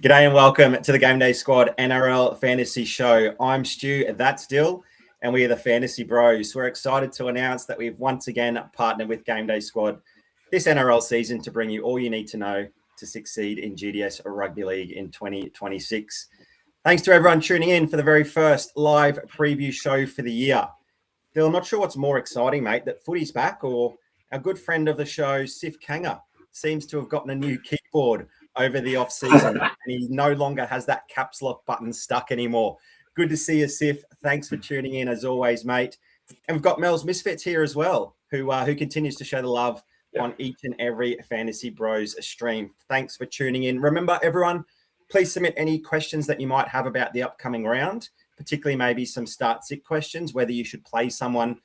G'day and welcome to the GameDay Squad NRL Fantasy Show. I'm Stu, that's Dyl, and we are the Fantasy Bros. We're excited to announce that we've once again partnered with GameDay Squad this NRL season to bring you all you need to know to succeed in GDS or Rugby League in 2026. Thanks to everyone tuning in for the very first live preview show for the year. Dyl, I'm not sure what's more exciting, mate, that footy's back or our good friend of the show, Sif Kanga, seems to have gotten a new keyboard over the off-season, and he no longer has that caps lock button stuck anymore. Good to see you, Sif. Thanks for tuning in, as always, mate. And we've got Mel's Misfits here as well, who continues to show the love on each and every Fantasy Bros stream. Thanks for tuning in. Remember, everyone, please submit any questions that you might have about the upcoming round, particularly maybe some start-sit questions, whether you should play someone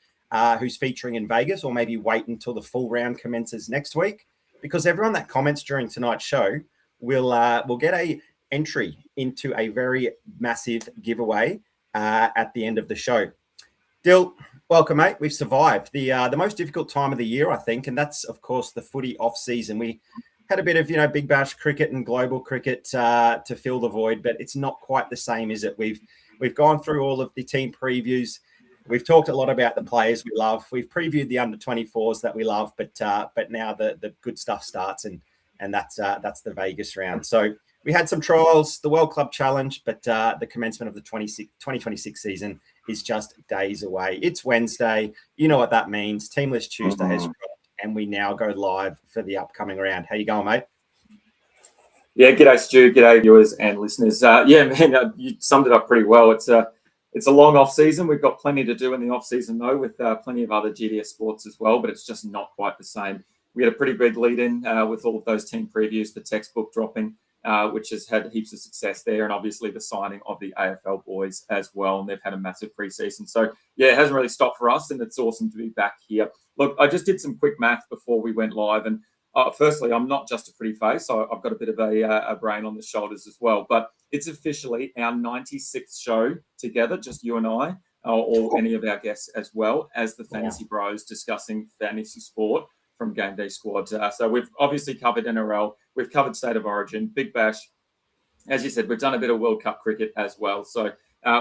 who's featuring in Vegas or maybe wait until the full round commences next week, because everyone that comments during tonight's show will get a entry into a very massive giveaway at the end of the show. Dyl, welcome, mate. We've survived the most difficult time of the year, I think, and that's, of course, the footy off-season. We had a bit of, Big Bash cricket and global cricket to fill the void, but it's not quite the same, is it? We've gone through all of the team previews. We've talked a lot about the players we love. We've previewed the under-24s that we love, but now the good stuff starts, and that's the Vegas round. So we had some trials, the World Club Challenge, but the commencement of the 2026 season is just days away. It's Wednesday. You know what that means. Teamless Tuesday has dropped, and we now go live for the upcoming round. How you going, mate? Yeah, g'day, Stu. G'day, viewers and listeners. You summed it up pretty well. It's a long off season. We've got plenty to do in the off season, though, with plenty of other GDS sports as well, but it's just not quite the same. We had a pretty big lead in with all of those team previews, the textbook dropping, which has had heaps of success there, and obviously the signing of the AFL boys as well. And they've had a massive preseason. So, yeah, it hasn't really stopped for us, and it's awesome to be back here. Look, I just did some quick math before we went live. And firstly, I'm not just a pretty face. I've got a bit of a brain on the shoulders as well. But it's officially our 96th show together, just you and I, or any of our guests as well, as the Fantasy Bros discussing fantasy sport from GameDay Squad. So we've obviously covered NRL, we've covered State of Origin, Big Bash. As you said, we've done a bit of World Cup cricket as well. So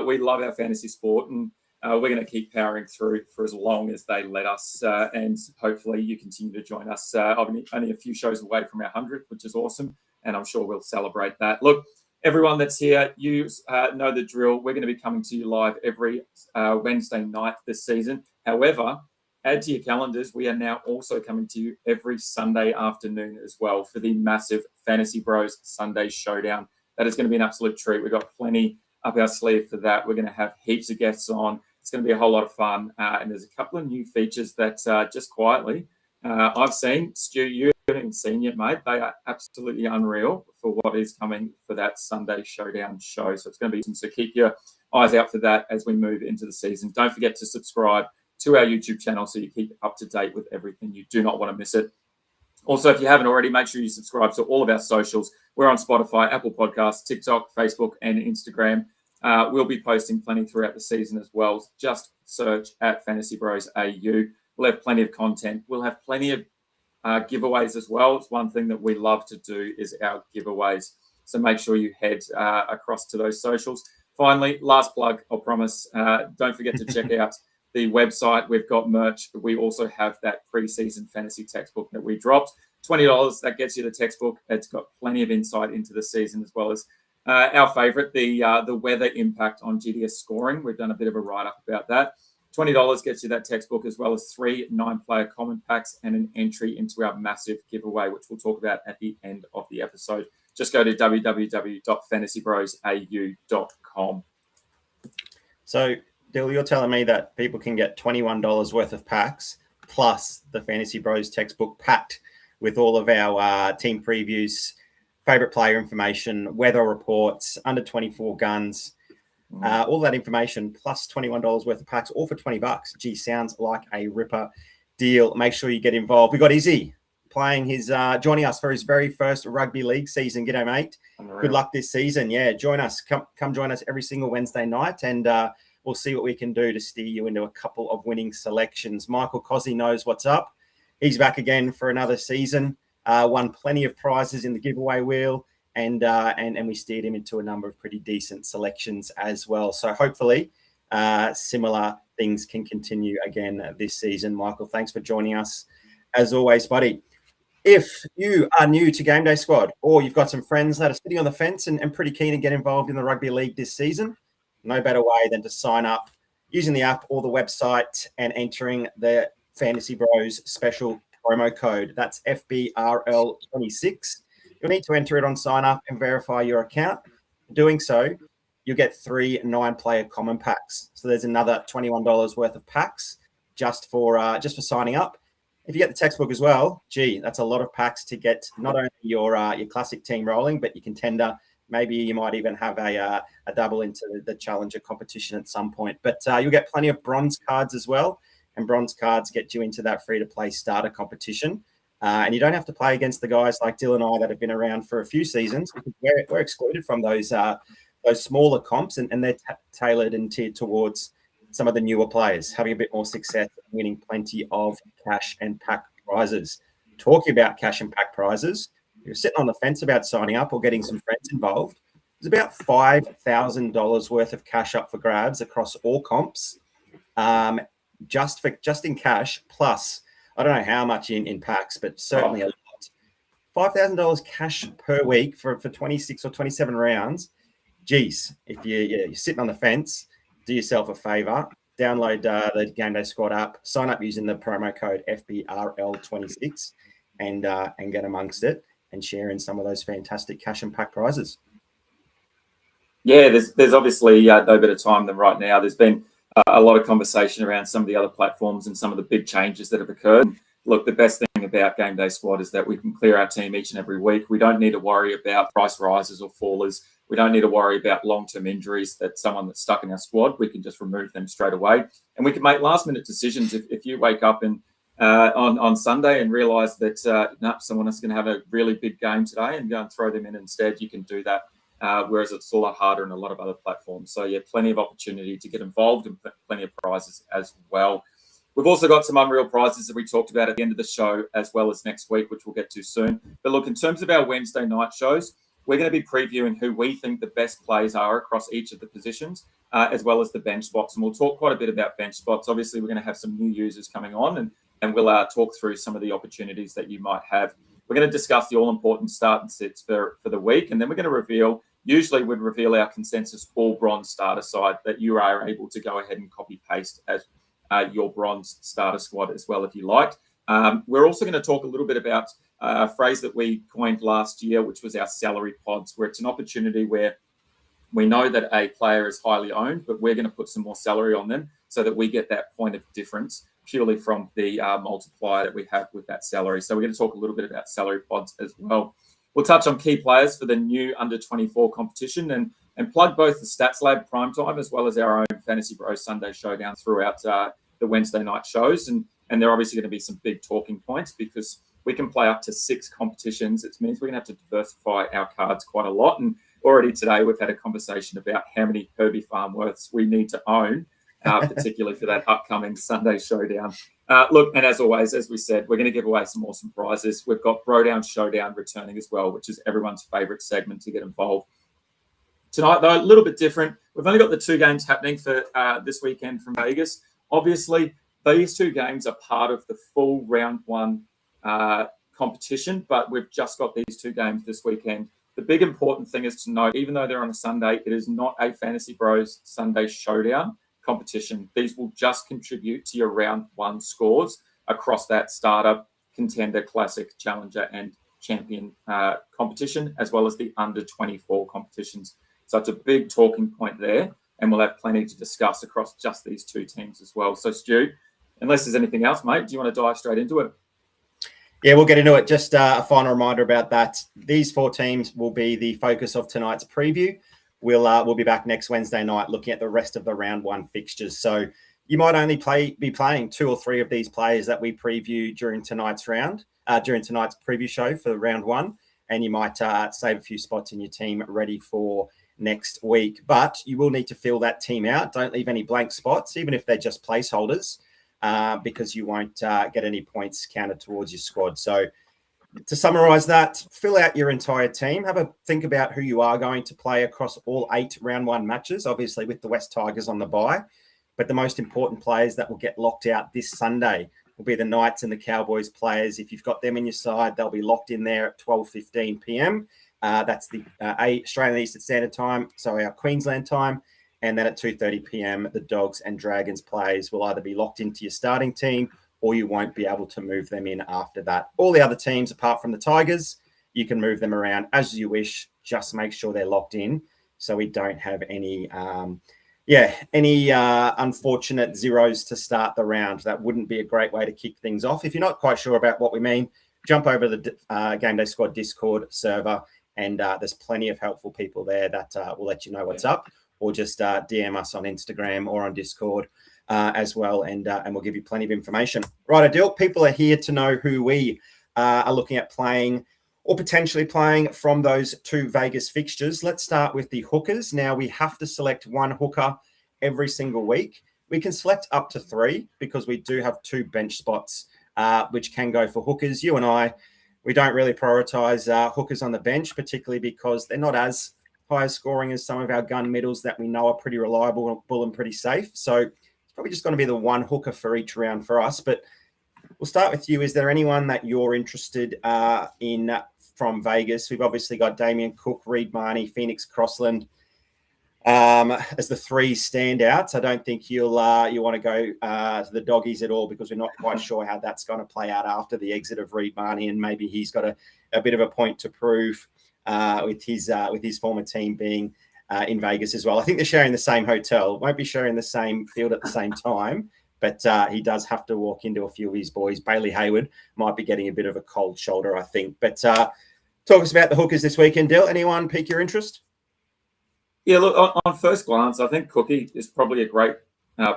we love our fantasy sport, and we're going to keep powering through for as long as they let us. And hopefully you continue to join us. Only a few shows away from our 100th, which is awesome. And I'm sure we'll celebrate that. Look, everyone that's here, you know the drill. We're going to be coming to you live every Wednesday night this season. However, add to your calendars, we are now also coming to you every Sunday afternoon as well for the massive Fantasy Bros Sunday Showdown. That is going to be an absolute treat. We've got plenty up our sleeve for that. We're going to have heaps of guests on. It's going to be a whole lot of fun. And there's a couple of new features that just quietly I've seen. Stu, you haven't seen yet, mate. They are absolutely unreal for what is coming for that Sunday Showdown show. So it's going to be awesome. So keep your eyes out for that as we move into the season. Don't forget to subscribe to our YouTube channel so you keep up to date with everything. You do not want to miss it. Also, if you haven't already, make sure you subscribe to all of our socials. We're on Spotify, Apple Podcasts, TikTok, Facebook, and Instagram. We'll be posting plenty throughout the season as well. Just search at Fantasy Bros AU. We'll have plenty of content. We'll have plenty of giveaways as well. It's one thing that we love to do is our giveaways. So make sure you head across to those socials. Finally, last plug, I promise. Don't forget to check out the website. We've got merch. We also have that preseason fantasy textbook that we dropped. $20, that gets you the textbook. It's got plenty of insight into the season, as well as our favorite, the weather impact on GDS scoring. We've done a bit of a write-up about that. $20 gets you that textbook, as well as 3 9-player comment packs and an entry into our massive giveaway, which we'll talk about at the end of the episode. Just go to www.fantasybrosau.com. So, Dyl, you're telling me that people can get $21 worth of packs plus the Fantasy Bros textbook packed with all of our team previews, favorite player information, weather reports, under 24 guns, all that information plus $21 worth of packs, all for $20. Gee, sounds like a ripper deal. Make sure you get involved. We got Izzy playing joining us for his very first rugby league season. G'day, mate. Good luck this season. Yeah, join us. Come join us every single Wednesday night, and we'll see what we can do to steer you into a couple of winning selections. Michael Cozzi knows what's up. He's back again for another season. Won plenty of prizes in the giveaway wheel. and we steered him into a number of pretty decent selections as well. So hopefully similar things can continue again this season. Michael, thanks for joining us as always, buddy. If you are new to Game Day Squad, or you've got some friends that are sitting on the fence and pretty keen to get involved in the rugby league this season, no better way than to sign up using the app or the website and entering the Fantasy Bros special promo code. That's FBRL26. You'll need to enter it on sign up and verify your account. Doing so, you'll get 3 9-player common packs. So there's another $21 worth of packs just for signing up. If you get the textbook as well, gee, that's a lot of packs to get not only your classic team rolling, but your contender. Maybe you might even have a double into the challenger competition at some point. But you'll get plenty of bronze cards as well. And bronze cards get you into that free-to-play starter competition. And you don't have to play against the guys like Dyl and I that have been around for a few seasons, because we're excluded from those smaller comps, and they're tailored and tiered towards some of the newer players having a bit more success and winning plenty of cash and pack prizes. Talking about cash and pack prizes, if you're sitting on the fence about signing up or getting some friends involved, there's about $5,000 worth of cash up for grabs across all comps, just in cash, plus I don't know how much in packs, but certainly a lot. $5,000 cash per week for 26 or 27 rounds. Geez, if you're sitting on the fence, do yourself a favor, download the Game Day Squad app, sign up using the promo code FBRL26 and get amongst it and share in some of those fantastic cash and pack prizes. Yeah, there's obviously no better time than right now. There's been a lot of conversation around some of the other platforms and some of the big changes that have occurred. Look, the best thing about Game Day Squad is that we can clear our team each and every week. We don't need to worry about price rises or fallers. We don't need to worry about long-term injuries that someone that's stuck in our squad. We can just remove them straight away. And we can make last-minute decisions. If you wake up and on Sunday and realise that someone is going to have a really big game today and go and throw them in instead, you can do that. Whereas it's a lot harder in a lot of other platforms. So, yeah, plenty of opportunity to get involved and plenty of prizes as well. We've also got some unreal prizes that we talked about at the end of the show, as well as next week, which we'll get to soon. But look, in terms of our Wednesday night shows, we're going to be previewing who we think the best plays are across each of the positions, as well as the bench spots. And we'll talk quite a bit about bench spots. Obviously, we're going to have some new users coming on, and we'll talk through some of the opportunities that you might have. We're going to discuss the all-important start and sits for the week, and then we're going to reveal, usually we'd reveal our consensus all-bronze starter side that you are able to go ahead and copy-paste as your bronze starter squad as well, if you like. We're also going to talk a little bit about a phrase that we coined last year, which was our salary pods, where it's an opportunity where we know that a player is highly owned, but we're going to put some more salary on them so that we get that point of difference purely from the multiplier that we have with that salary. So we're going to talk a little bit about salary pods as well. We'll touch on key players for the new under-24 competition and plug both the Stats Lab Primetime as well as our own Fantasy Bros Sunday Showdown throughout the Wednesday night shows. And there are obviously going to be some big talking points because we can play up to 6 competitions. It means we're going to have to diversify our cards quite a lot. And already today we've had a conversation about how many Herbie Farmworths we need to own, particularly for that upcoming Sunday Showdown. Look, and as always, as we said, we're going to give away some awesome prizes. We've got BroDown ShowDown returning as well, which is everyone's favourite segment to get involved. Tonight, though, a little bit different. We've only got the 2 games happening for this weekend from Vegas. Obviously, these 2 games are part of the full round 1 competition, but we've just got these 2 games this weekend. The big important thing is to note, even though they're on a Sunday, it is not a Fantasy Bros Sunday Showdown competition. These will just contribute to your round 1 scores across that starter, contender, classic, challenger, and champion competition, as well as the under 24 competitions. So it's a big talking point there, and we'll have plenty to discuss across just these 2 teams as well. So, Stu, unless there's anything else, mate, do you want to dive straight into it? Yeah, we'll get into it. Just a final reminder about that. These 4 teams will be the focus of tonight's preview. We'll be back next Wednesday night looking at the rest of the round 1 fixtures. So you might only be playing 2 or 3 of these players that we preview during tonight's preview show for round 1, and you might save a few spots in your team ready for next week. But you will need to fill that team out. Don't leave any blank spots, even if they're just placeholders, because you won't get any points counted towards your squad. So To summarise that, fill out your entire team. Have a think about who you are going to play across all 8 round 1 matches, obviously with the West Tigers on the bye. But the most important players that will get locked out this Sunday will be the Knights and the Cowboys players. If you've got them in your side, they'll be locked in there at 12:15 p.m. That's the Australian Eastern Standard Time, so our Queensland time. And then at 2:30 p.m, the Dogs and Dragons players will either be locked into your starting team or you won't be able to move them in after that. All the other teams, apart from the Tigers, you can move them around as you wish. Just make sure they're locked in so we don't have any unfortunate zeros to start the round. That wouldn't be a great way to kick things off. If you're not quite sure about what we mean, jump over to the GameDay Squad Discord server, and there's plenty of helpful people there that will let you know what's up, or just DM us on Instagram or on Discord as well, and we'll give you plenty of information. Right, Adil, people are here to know who we are looking at playing or potentially playing from those 2 Vegas fixtures. Let's start with the hookers. Now, we have to select 1 hooker every single week. We can select up to 3 because we do have 2 bench spots, which can go for hookers. You and I, we don't really prioritize hookers on the bench, particularly because they're not as high scoring as some of our gun middles that we know are pretty reliable and pretty safe. So it's probably just going to be the 1 hooker for each round for us. But we'll start with you. Is there anyone that you're interested in from Vegas? We've obviously got Damien Cook, Reed Marnie, Phoenix Crossland as the 3 standouts. I don't think you want to go to the Doggies at all, because we're not quite sure how that's going to play out after the exit of Reed Marnie, and maybe he's got a bit of a point to prove with his former team being in Vegas as well. I think they're sharing the same hotel. Won't be sharing the same field at the same time, but he does have to walk into a few of his boys. Bailey Hayward might be getting a bit of a cold shoulder, I think. But talk us about the hookers this weekend, Dyl. Anyone pique your interest? Yeah, look, on first glance, I think Cookie is probably a great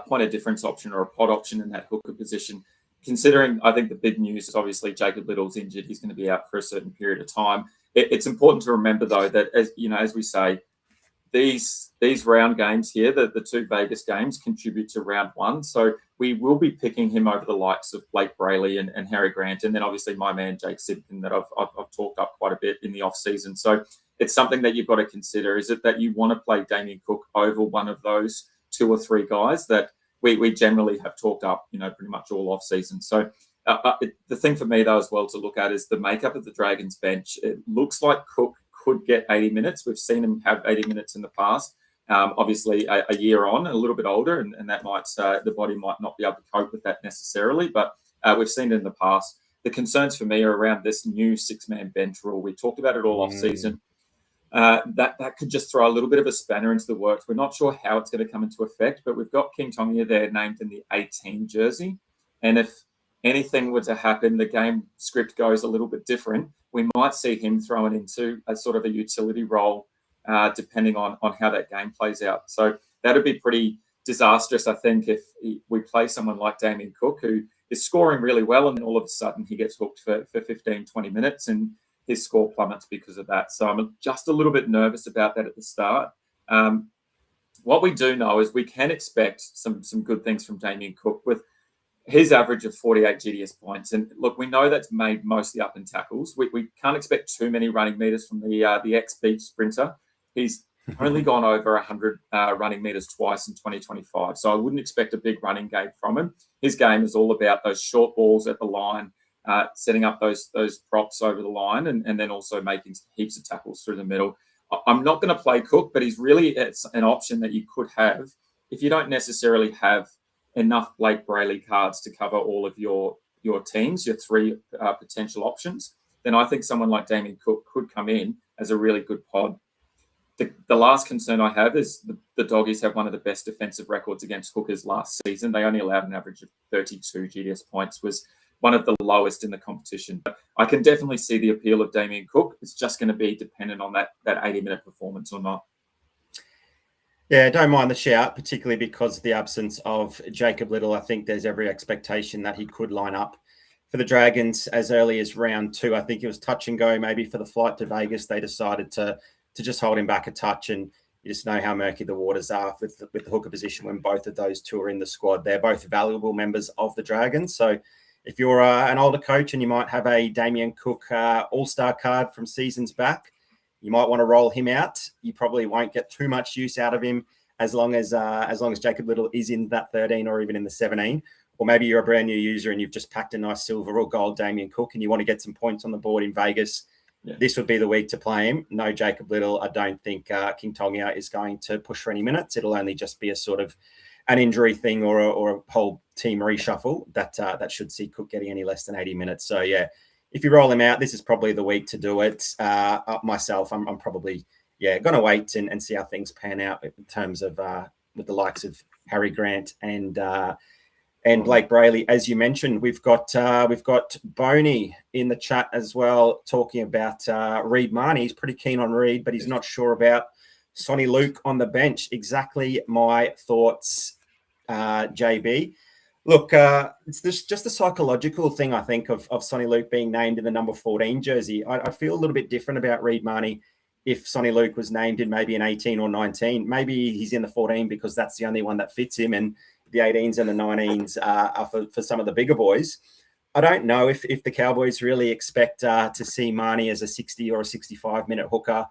point of difference option or a pod option in that hooker position, considering I think the big news is obviously Jacob Little's injured. He's going to be out for a certain period of time. It's important to remember, though, that as we say, these round games here, the 2 Vegas games, contribute to round 1. So we will be picking him over the likes of Blake Brayley and Harry Grant, and then obviously my man Jake Sidkin that I've talked up quite a bit in the off season. So it's something that you've got to consider. Is it that you want to play Damien Cook over one of those 2 or 3 guys that we generally have talked up, pretty much all off season? So the thing for me, though, as well to look at is the makeup of the Dragons bench. It looks like Cook could get 80 minutes. We've seen him have 80 minutes in the past. Obviously, a year on, a little bit older, and that might the body might not be able to cope with that necessarily. But we've seen it in the past. The concerns for me are around this new 6-man bench rule. We talked about it all off season. That could just throw a little bit of a spanner into the works. We're not sure how it's going to come into effect, but we've got King Tonga there named in the 18 jersey. And if anything were to happen, the game script goes a little bit different, we might see him thrown into a sort of a utility role, depending on how that game plays out. So that'd be pretty disastrous, I think, if we play someone like Damien Cook, who is scoring really well, and all of a sudden he gets hooked for 15, 20 minutes and his score plummets because of that. So I'm just a little bit nervous about that at the start. What we do know is we can expect some good things from Damien Cook with his average of 48 GDS points. And look, we know that's made mostly up in tackles. We can't expect too many running meters from the ex-beach sprinter. He's only gone over 100 running meters twice in 2025. So I wouldn't expect a big running game from him. His game is all about those short balls at the line, setting up those props over the line, and then also making heaps of tackles through the middle. I'm not going to play Cook, but it's an option that you could have if you don't necessarily have enough Blake Brayley cards to cover all of your teams, your 3 potential options. Then I think someone like Damien Cook could come in as a really good pod. The last concern I have is the Doggies have one of the best defensive records against hookers last season. They only allowed an average of 32 GDS points, was one of the lowest in the competition. But I can definitely see the appeal of Damien Cook. It's just going to be dependent on that 80-minute performance or not. Yeah, don't mind the shout, particularly because of the absence of Jacob Little. I think there's every expectation that he could line up for the Dragons as early as round 2. I think it was touch and go. Maybe for the flight to Vegas, they decided to just hold him back a touch, and you just know how murky the waters are with the hooker position when both of those 2 are in the squad. They're both valuable members of the Dragons, so If you're an older coach and you might have a Damien Cook all-star card from seasons back, you might want to roll him out. You probably won't get too much use out of him as long as Jacob Liddle is in that 13 or even in the 17. Or maybe you're a brand new user and you've just packed a nice silver or gold Damien Cook and you want to get some points on the board in Vegas. Yeah. This would be the week to play him. No Jacob Liddle. I don't think King Tonga is going to push for any minutes. It'll only just be a sort of an injury thing or a whole team reshuffle that should see Cook getting any less than 80 minutes. So, yeah, if you roll him out, this is probably the week to do it. Myself, I'm probably, going to wait and see how things pan out in terms of with the likes of Harry Grant and Blake Brayley. As you mentioned, we've got Boney in the chat as well talking about Reed Marnie. He's pretty keen on Reed, but he's not sure about Sonny Luke on the bench. Exactly my thoughts, JB. Look, it's just a psychological thing, I think, of Sonny Luke being named in the number 14 jersey. I feel a little bit different about Reed Marnie if Sonny Luke was named in maybe an 18 or 19. Maybe he's in the 14 because that's the only one that fits him, and the 18s and the 19s are for some of the bigger boys. I don't know if the Cowboys really expect to see Marnie as a 60 or a 65-minute hooker.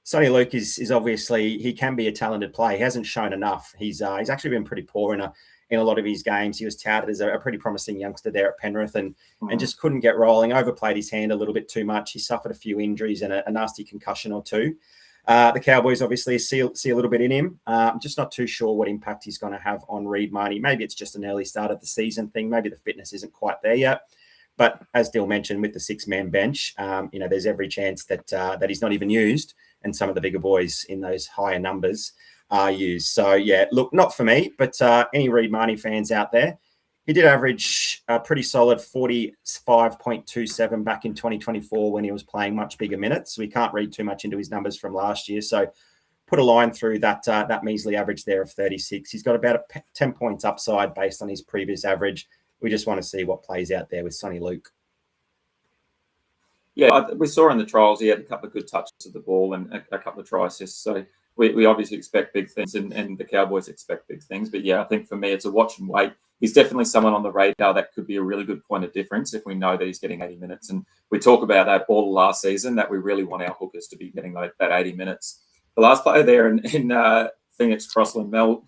Sonny Luke is obviously, he can be a talented player. He hasn't shown enough. He's actually been pretty poor in a lot of his games. He was touted as a pretty promising youngster there at Penrith and just couldn't get rolling, overplayed his hand a little bit too much. He suffered a few injuries and a nasty concussion or two. The Cowboys obviously see a little bit in him. I'm just not too sure what impact he's going to have on Reed Marnie. Maybe it's just an early start of the season thing. Maybe the fitness isn't quite there yet. But as Dill mentioned, with the 6-man bench, there's every chance that he's not even used, and some of the bigger boys in those higher numbers are used. So, yeah, look, not for me, but any Reed Marnie fans out there, he did average a pretty solid 45.27 back in 2024 when he was playing much bigger minutes. We can't read too much into his numbers from last year. So put a line through that measly average there of 36. He's got about 10 points upside based on his previous average. We just want to see what plays out there with Sonny Luke. Yeah, we saw in the trials he had a couple of good touches of the ball and a couple of try assists. So we obviously expect big things and the Cowboys expect big things. But, yeah, I think for me it's a watch and wait. He's definitely someone on the radar that could be a really good point of difference if we know that he's getting 80 minutes. And we talk about that all last season, that we really want our hookers to be getting that 80 minutes. The last player there in Phoenix Crossland, Mel,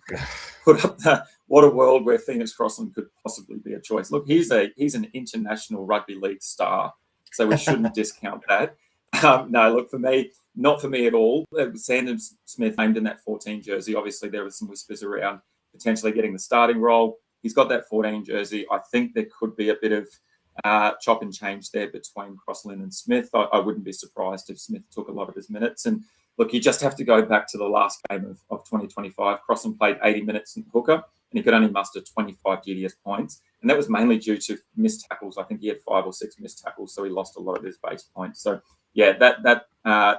put up what a world where Phoenix Crossland could possibly be a choice. Look, he's an international rugby league star, so we shouldn't discount that. No, look, for me, not for me at all. Sandon Smith named in that 14 jersey. Obviously, there was some whispers around potentially getting the starting role. He's got that 14 jersey. I think there could be a bit of chop and change there between Crossland and Smith. I wouldn't be surprised if Smith took a lot of his minutes. And look, you just have to go back to the last game of 2025. Crossland played 80 minutes in hooker, and he could only muster 25 GDS points. And that was mainly due to missed tackles. I think he had 5 or 6 missed tackles, so he lost a lot of his base points. So, yeah, that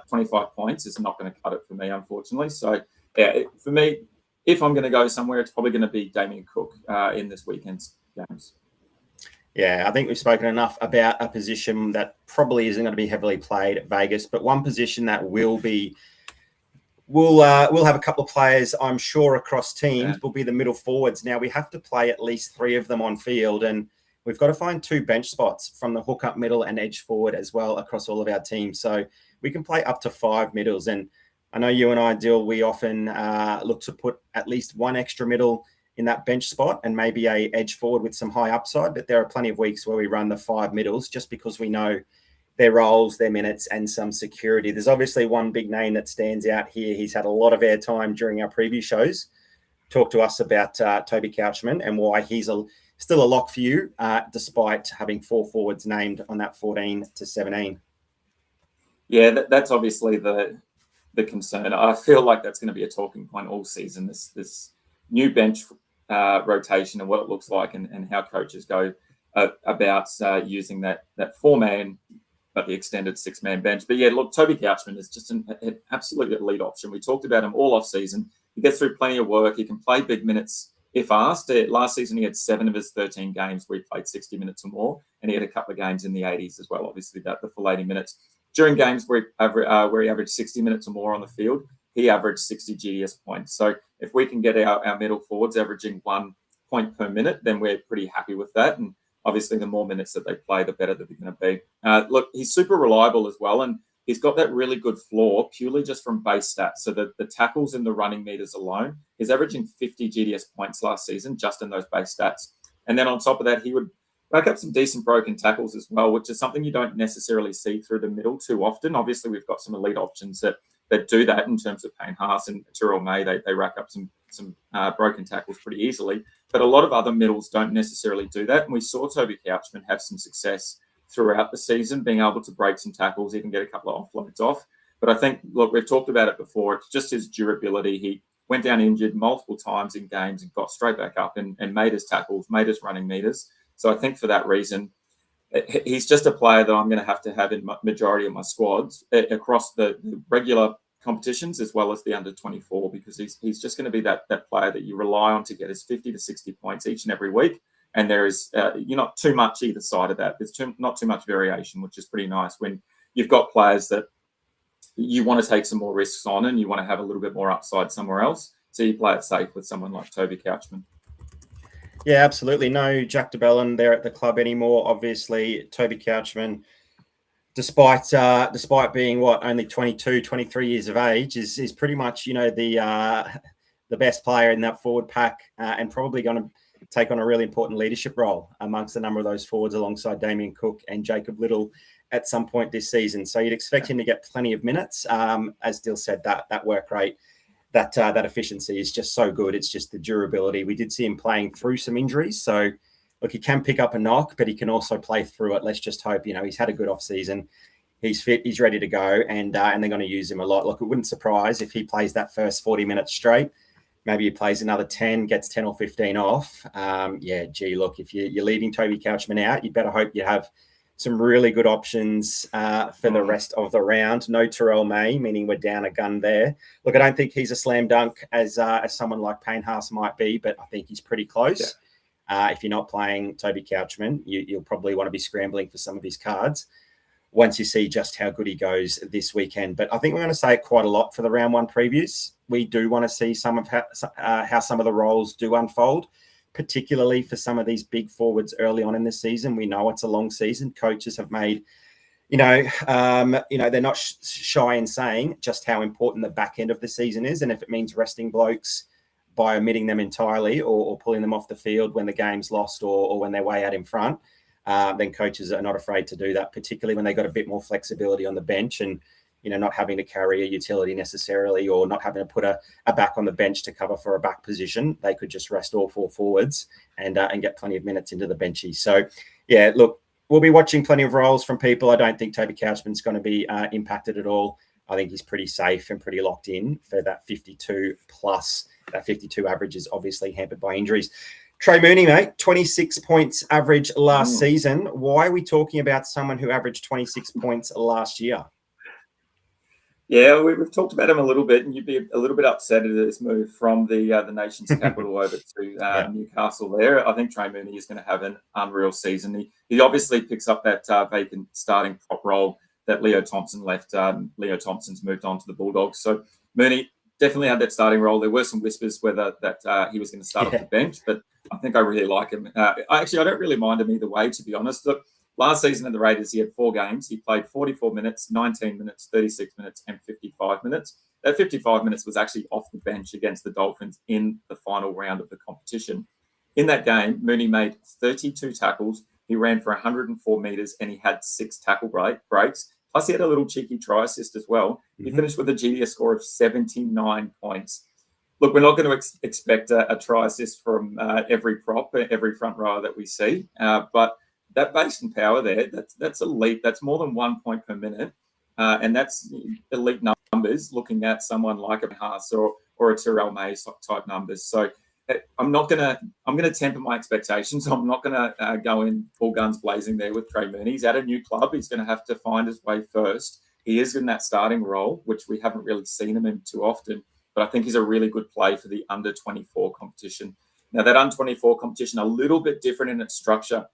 25 points is not going to cut it for me, unfortunately. So, yeah, for me, if I'm going to go somewhere, it's probably going to be Damien Cook in this weekend's games. Yeah, I think we've spoken enough about a position that probably isn't going to be heavily played at Vegas, but one position that will be, we'll have a couple of players, I'm sure, across teams, will be the middle forwards. Now, we have to play at least 3 of them on field, and we've got to find 2 bench spots from the hook up middle and edge forward as well across all of our teams. So we can play up to 5 middles. And I know you and I, Dill, we often look to put at least 1 extra middle in that bench spot and maybe a edge forward with some high upside. But there are plenty of weeks where we run the 5 middles just because we know their roles, their minutes, and some security. There's obviously one big name that stands out here. He's had a lot of airtime during our preview shows. Talk to us about Toby Couchman and why he's still a lock for you, despite having 4 forwards named on that 14 to 17. Yeah, that's obviously the concern. I feel like that's going to be a talking point all season, this new bench rotation and what it looks like and how coaches go about using that 4-man but the extended 6-man bench. But yeah, look, Toby Couchman is just an absolute elite option. We talked about him all off season. He gets through plenty of work. He can play big minutes if asked. Last season, he had 7 of his 13 games where he played 60 minutes or more, and he had a couple of games in the 80s as well, obviously the full 80 minutes. During games where he averaged 60 minutes or more on the field, he averaged 60 GDS points. So if we can get our middle forwards averaging 1 point per minute, then we're pretty happy with that. And obviously the more minutes that they play, the better that they're going to be. Look, he's super reliable as well, and he's got that really good floor purely just from base stats. So the tackles and the running meters alone, he's averaging 50 GDS points last season just in those base stats. And then on top of that, he would rack up some decent broken tackles as well, which is something you don't necessarily see through the middle too often. Obviously, we've got some elite options that do that in terms of Payne Haas and Tyrrell May. They rack up some broken tackles pretty easily. But a lot of other middles don't necessarily do that. And we saw Toby Couchman have some success throughout the season, being able to break some tackles, even get a couple of offloads off. But I think, look, we've talked about it before. It's just his durability. He went down injured multiple times in games and got straight back up and made his tackles, made his running meters. So I think for that reason, he's just a player that I'm going to have in majority of my squads across the regular competitions as well as the under 24, because he's just going to be that player that you rely on to get his 50 to 60 points each and every week. And there is you're not too much either side of that. There's not too much variation, which is pretty nice when you've got players that you want to take some more risks on and you want to have a little bit more upside somewhere else. So you play it safe with someone like Toby Couchman. Yeah, absolutely. No Jack de Belin there at the club anymore. Obviously, Toby Couchman, despite being only 22, 23 years of age, is pretty much the best player in that forward pack and probably going to take on a really important leadership role amongst a number of those forwards alongside Damien Cook and Jacob Little at some point this season. So you'd expect him to get plenty of minutes. As Dyl said, that work rate, that efficiency is just so good. It's just the durability. We did see him playing through some injuries. So look, he can pick up a knock, but he can also play through it. Let's just hope, he's had a good off season. He's fit, he's ready to go, and they're going to use him a lot. Look, it wouldn't surprise if he plays that first 40 minutes straight. Maybe he plays another 10, gets 10 or 15 off. Look, if you're leaving Toby Couchman out, you better hope you have some really good options for the rest of the round. No Tyrrell May, meaning we're down a gun there. Look, I don't think he's a slam dunk as someone like Payne Haas might be, but I think he's pretty close. Yeah. If you're not playing Toby Couchman, you'll probably want to be scrambling for some of his cards once you see just how good he goes this weekend. But I think we're going to say it quite a lot for the round one previews. We do want to see some of how some of the roles do unfold, particularly for some of these big forwards early on in the season. We know it's a long season. Coaches have made, they're not shy in saying just how important the back end of the season is. And if it means resting blokes by omitting them entirely or pulling them off the field when the game's lost or when they're way out in front, then coaches are not afraid to do that, particularly when they got a bit more flexibility on the bench and, not having to carry a utility necessarily or not having to put a back on the bench to cover for a back position. They could just rest all four forwards and get plenty of minutes into the benchy. So, yeah, look, we'll be watching plenty of roles from people. I don't think Toby Couchman's going to be impacted at all. I think he's pretty safe and pretty locked in for that 52 plus. That 52 average is obviously hampered by injuries. Trey Mooney, mate, 26 points average last season. Why are we talking about someone who averaged 26 points last year? Yeah, we've talked about him a little bit, and you'd be a little bit upset at this move from the nation's capital over to Newcastle there. I think Trey Mooney is going to have an unreal season. He obviously picks up that vacant starting prop role that Leo Thompson left. Leo Thompson's moved on to the Bulldogs. So Mooney definitely had that starting role. There were some whispers whether that he was going to start off the bench, but I think I really like him. I don't really mind him either way, to be honest. Look, last season at the Raiders, he had 4 games. He played 44 minutes, 19 minutes, 36 minutes, and 55 minutes. That 55 minutes was actually off the bench against the Dolphins in the final round of the competition. In that game, Mooney made 32 tackles. He ran for 104 metres and he had 6 tackle breaks. Plus, he had a little cheeky try assist as well. He finished with a GDS score of 79 points. Look, we're not going to expect a try assist from every prop, every front rower that we see. But that base and power there, that's elite. That's more than 1 point per minute. And that's elite numbers looking at someone like a Haas or a Tyrrell May type numbers. So I'm going to temper my expectations. I'm not going to go in full guns blazing there with Trey Mooney. He's at a new club. He's going to have to find his way first. He is in that starting role, which we haven't really seen him in too often. But I think he's a really good play for the under-24 competition. Now, that under-24 competition, a little bit different in its structure.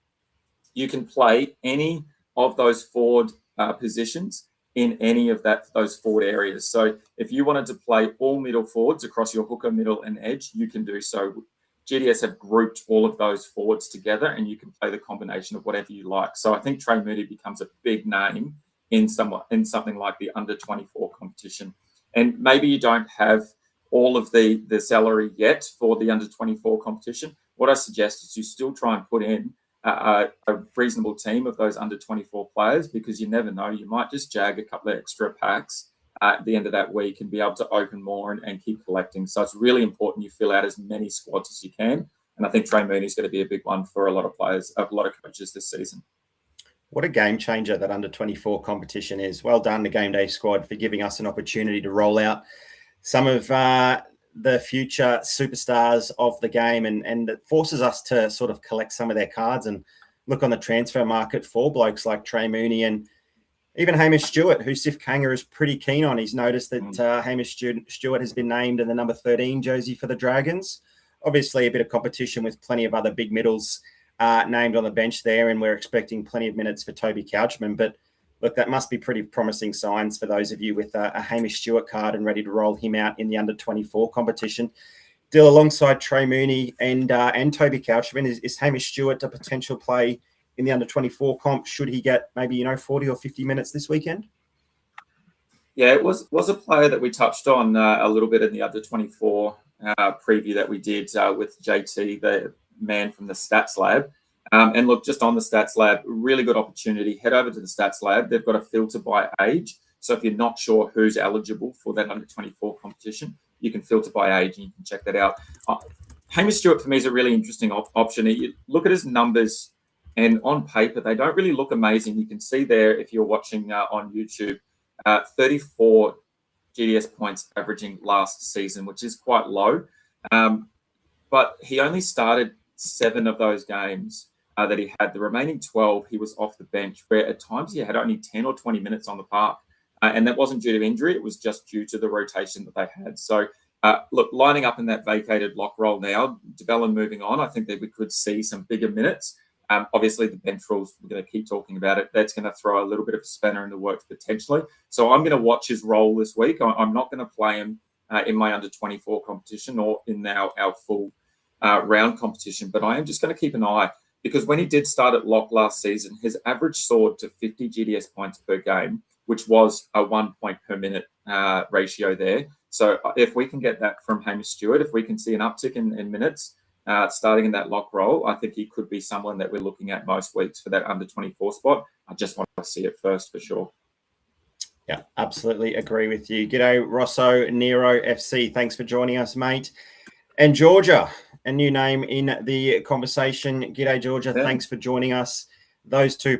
You can play any of those forward positions in any of those forward areas. So if you wanted to play all middle forwards across your hooker, middle, and edge, you can do so. GDS have grouped all of those forwards together, and you can play the combination of whatever you like. So I think Trey Moody becomes a big name in something like the under-24 competition. And maybe you don't have all of the salary yet for the under-24 competition. What I suggest is you still try and put in a reasonable team of those under-24 players, because you never know. You might just jag a couple of extra packs at the end of that week and be able to open more and keep collecting. So it's really important you fill out as many squads as you can. And I think Trey Mooney is going to be a big one for a lot of players, a lot of coaches this season. What a game changer that under-24 competition is. Well done, the GameDay Squad, for giving us an opportunity to roll out some of the future superstars of the game, and it forces us to sort of collect some of their cards and look on the transfer market for blokes like Trey Mooney and even Hamish Stewart, who Sif Kanga is pretty keen on. He's noticed that Hamish Stewart has been named in the number 13 jersey for the Dragons. Obviously, a bit of competition with plenty of other big middles named on the bench there, and we're expecting plenty of minutes for Toby Couchman. But look, that must be pretty promising signs for those of you with a Hamish Stewart card and ready to roll him out in the under-24 competition. Dyl, alongside Trey Mooney and Toby Couchman, is Hamish Stewart a potential play in the under-24 comp? Should he get maybe 40 or 50 minutes this weekend? Yeah, it was a player that we touched on a little bit in the under-24 preview that we did with JT, the man from the Stats Lab. And look, just on the Stats Lab, really good opportunity. Head over to the Stats Lab. They've got a filter by age. So if you're not sure who's eligible for that under-24 competition, you can filter by age and you can check that out. Hamish Stewart, for me, is a really interesting option. You look at his numbers, and on paper, they don't really look amazing. You can see there, if you're watching on YouTube, 34 GDS points averaging last season, which is quite low. But he only started 7 of those games that he had. The remaining 12, he was off the bench, where at times he had only 10 or 20 minutes on the park. And that wasn't due to injury. It was just due to the rotation that they had. So, look, lining up in that vacated lock role now, DeBellin moving on, I think that we could see some bigger minutes. Obviously, the bench rules, we're going to keep talking about it. That's going to throw a little bit of a spanner in the works potentially. So I'm going to watch his role this week. I'm not going to play him in my under-24 competition or in our full round competition, but I am just going to keep an eye, because when he did start at lock last season, his average soared to 50 GDS points per game, which was a 1 point per minute ratio there. So if we can get that from Hamish Stewart, if we can see an uptick in minutes, starting in that lock role, I think he could be someone that we're looking at most weeks for that under-24 spot. I just want to see it first for sure. Yeah, absolutely agree with you. G'day, Rosso Nero FC. Thanks for joining us, mate. And Georgia, a new name in the conversation. G'day, Georgia. Yeah. Thanks for joining us. Those two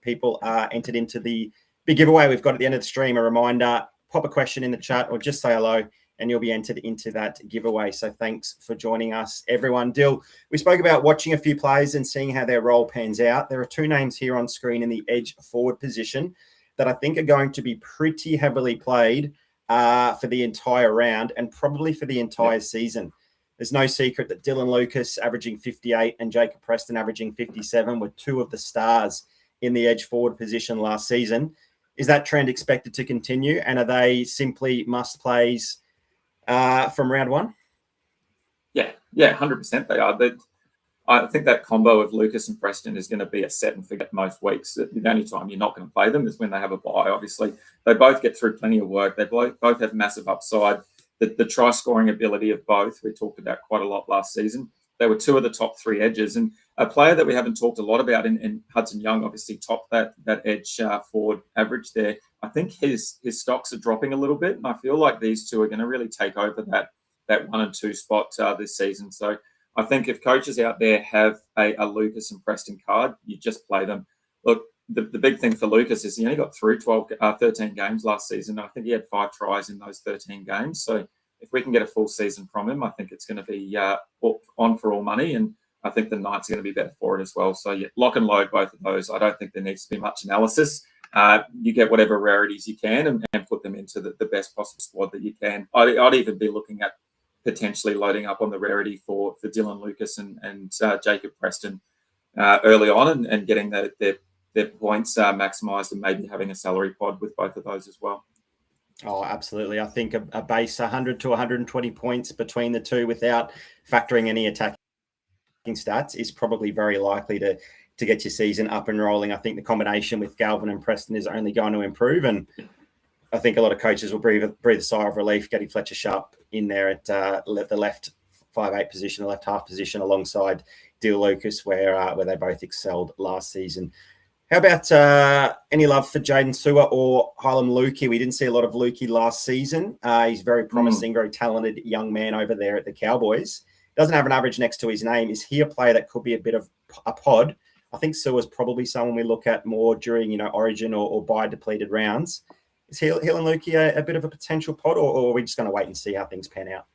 people are entered into the big giveaway we've got at the end of the stream. A reminder, pop a question in the chat or just say hello, and you'll be entered into that giveaway. So thanks for joining us, everyone. Dyl, we spoke about watching a few plays and seeing how their role pans out. There are 2 names here on screen in the edge forward position that I think are going to be pretty heavily played for the entire round and probably for the entire season. There's no secret that Dylan Lucas averaging 58 and Jacob Preston averaging 57 were 2 of the stars in the edge forward position last season. Is that trend expected to continue? And are they simply must plays from round 1? Yeah, 100% they are. I think that combo of Lucas and Preston is going to be a set and forget most weeks. The only time you're not going to play them is when they have a bye. Obviously, they both get through plenty of work. They both have massive upside. The try-scoring ability of both, we talked about quite a lot last season. They were 2 of the top 3 edges. And a player that we haven't talked a lot about in Hudson Young, obviously topped that edge forward average there. I think his stocks are dropping a little bit. And I feel like these 2 are going to really take over that 1 and 2 spot this season. So I think if coaches out there have a Lucas and Preston card, you just play them. Look, the big thing for Lucas is he only got through 13 games last season. I think he had 5 tries in those 13 games. So if we can get a full season from him, I think it's going to be on for all money. And I think the Knights are going to be better for it as well. So yeah, lock and load both of those. I don't think there needs to be much analysis. You get whatever rarities you can and put them into the best possible squad that you can. I'd even be looking at potentially loading up on the rarity for Dylan Lucas and Jacob Preston early on and getting their points maximised and maybe having a salary pod with both of those as well. Oh, absolutely. I think a base 100 to 120 points between the two without factoring any attacking stats is probably very likely to get your season up and rolling. I think the combination with Galvin and Preston is only going to improve, and I think a lot of coaches will breathe a sigh of relief getting Fletcher Sharp in there at the left 5'8" position, the left half position, alongside Dyl Lucas, where they both excelled last season. How about any love for Jaden Sewer or Hylam Lukey? We didn't see a lot of Lukey last season. He's very promising, very talented young man over there at the Cowboys. Doesn't have an average next to his name. Is he a player that could be a bit of a pod? I think Sewer's probably someone we look at more during, Origin or buy depleted rounds. Is Hylam Lukey a bit of a potential pod, or are we just going to wait and see how things pan out?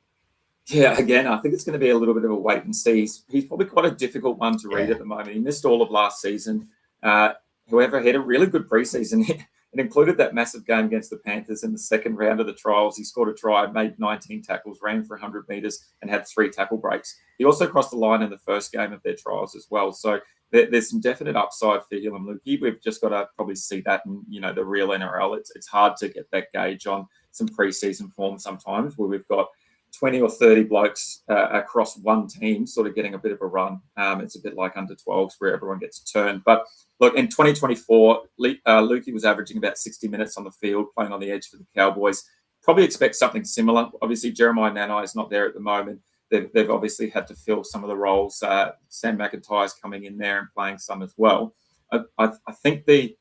Yeah, again, I think it's going to be a little bit of a wait and see. He's probably quite a difficult one to read at the moment. He missed all of last season. However, he had a really good preseason. It included that massive game against the Panthers in the second round of the trials. He scored a try, made 19 tackles, ran for 100 metres, and had 3 tackle breaks. He also crossed the line in the first game of their trials as well. So there's some definite upside for Hylam Lukey. We've just got to probably see that in the real NRL. It's hard to get that gauge on some preseason form sometimes, where we've got 20 or 30 blokes across one team sort of getting a bit of a run. It's a bit like under 12s where everyone gets a turn. But look, in 2024, Lukey was averaging about 60 minutes on the field, playing on the edge for the Cowboys. Probably expect something similar. Obviously, Jeremiah Nanai is not there at the moment. They've obviously had to fill some of the roles. Sam McIntyre's coming in there and playing some as well. I think the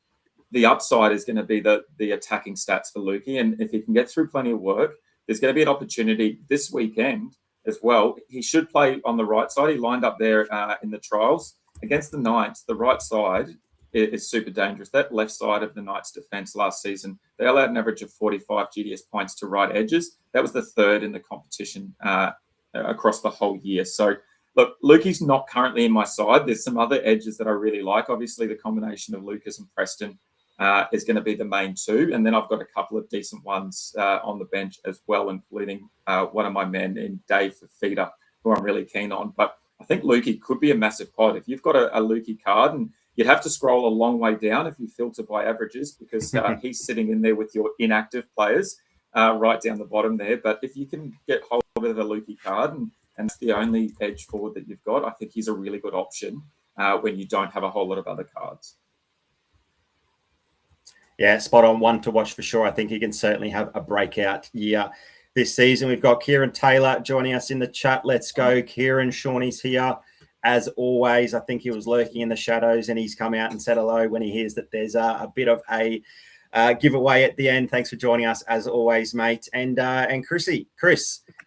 upside is going to be the attacking stats for Lukey. And if he can get through plenty of work, there's going to be an opportunity this weekend as well. He should play on the right side. He lined up there in the trials. Against the Knights, the right side is super dangerous. That left side of the Knights' defence last season, they allowed an average of 45 GDS points to right edges. That was the third in the competition across the whole year. So, look, Lukey's not currently in my side. There's some other edges that I really like. Obviously, the combination of Lucas and Preston is going to be the main two. And then I've got a couple of decent ones on the bench as well, including one of my men in Dave Fafita, who I'm really keen on. But I think Lukey could be a massive pod. If you've got a Lukey card, and you'd have to scroll a long way down if you filter by averages, because he's sitting in there with your inactive players right down the bottom there. But if you can get hold of a Lukey card, and it's the only edge forward that you've got, I think he's a really good option when you don't have a whole lot of other cards. Yeah, spot on, one to watch for sure. I think he can certainly have a breakout year this season. We've got Kieran Taylor joining us in the chat. Let's go, Kieran. Shawnee's here. As always, I think he was lurking in the shadows, and he's come out and said hello when he hears that there's a bit of a giveaway at the end. Thanks for joining us, as always, mate. And Chris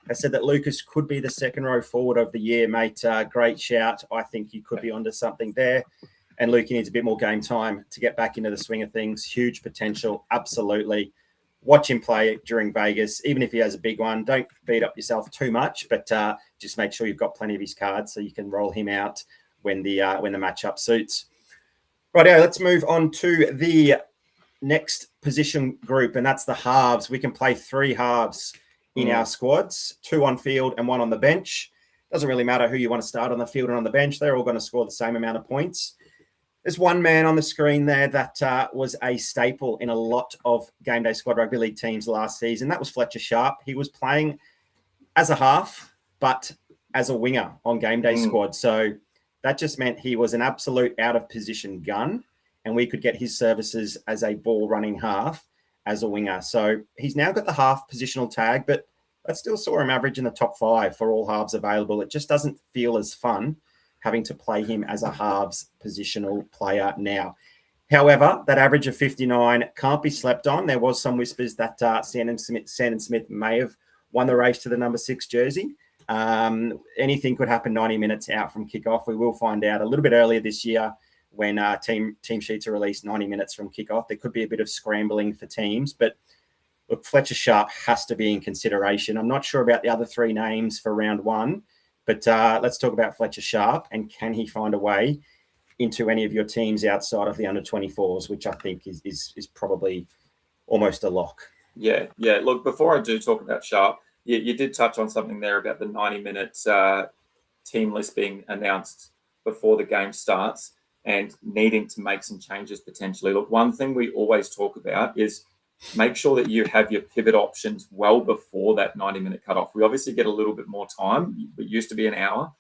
has said that Lucas could be the second row forward of the year, mate. Great shout. I think you could be onto something there. And Lukey needs a bit more game time to get back into the swing of things. Huge potential, absolutely. Watch him play during Vegas, even if he has a big one. Don't beat up yourself too much, but just make sure you've got plenty of his cards so you can roll him out when the matchup suits. Right, let's move on to the next position group, and that's the halves. We can play 3 halves in our squads, 2 on field and 1 on the bench. Doesn't really matter who you want to start on the field and on the bench. They're all going to score the same amount of points. There's one man on the screen there that was a staple in a lot of GameDay Squad Rugby League teams last season. That was Fletcher Sharp. He was playing as a half, but as a winger on GameDay Squad. So that just meant he was an absolute out-of-position gun, and we could get his services as a ball-running half as a winger. So he's now got the half positional tag, but I still saw him average in the top 5 for all halves available. It just doesn't feel as fun having to play him as a halves positional player now. However, that average of 59 can't be slept on. There was some whispers that Sandon Smith may have won the race to the number 6 jersey. Anything could happen 90 minutes out from kickoff. We will find out a little bit earlier this year when team sheets are released 90 minutes from kickoff. There could be a bit of scrambling for teams, but look, Fletcher Sharp has to be in consideration. I'm not sure about the other 3 names for round 1, but let's talk about Fletcher Sharp, and can he find a way into any of your teams outside of the under-24s, which I think is probably almost a lock. Yeah. Look, before I do talk about Sharp, you did touch on something there about the 90-minute team list being announced before the game starts and needing to make some changes potentially. Look, one thing we always talk about is make sure that you have your pivot options well before that 90-minute cutoff. We obviously get a little bit more time. It used to be an hour.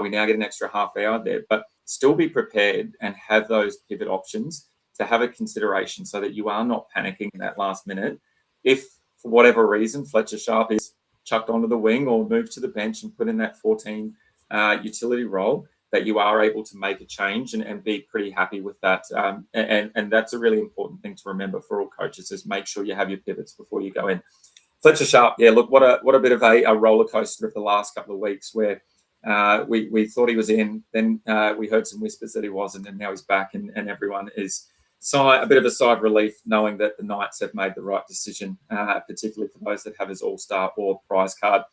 We now get an extra half hour there, but still be prepared and have those pivot options to have a consideration so that you are not panicking in that last minute. If, for whatever reason, Fletcher Sharp is chucked onto the wing or moved to the bench and put in that 14 utility role, that you are able to make a change and be pretty happy with that. And that's a really important thing to remember for all coaches, is make sure you have your pivots before you go in. Fletcher Sharp, yeah, look, what a bit of a roller coaster of the last couple of weeks, where we thought he was in, then we heard some whispers that he wasn't, and now he's back, and everyone is a bit of a sigh of relief knowing that the Knights have made the right decision, particularly for those that have his All-Star or prize card.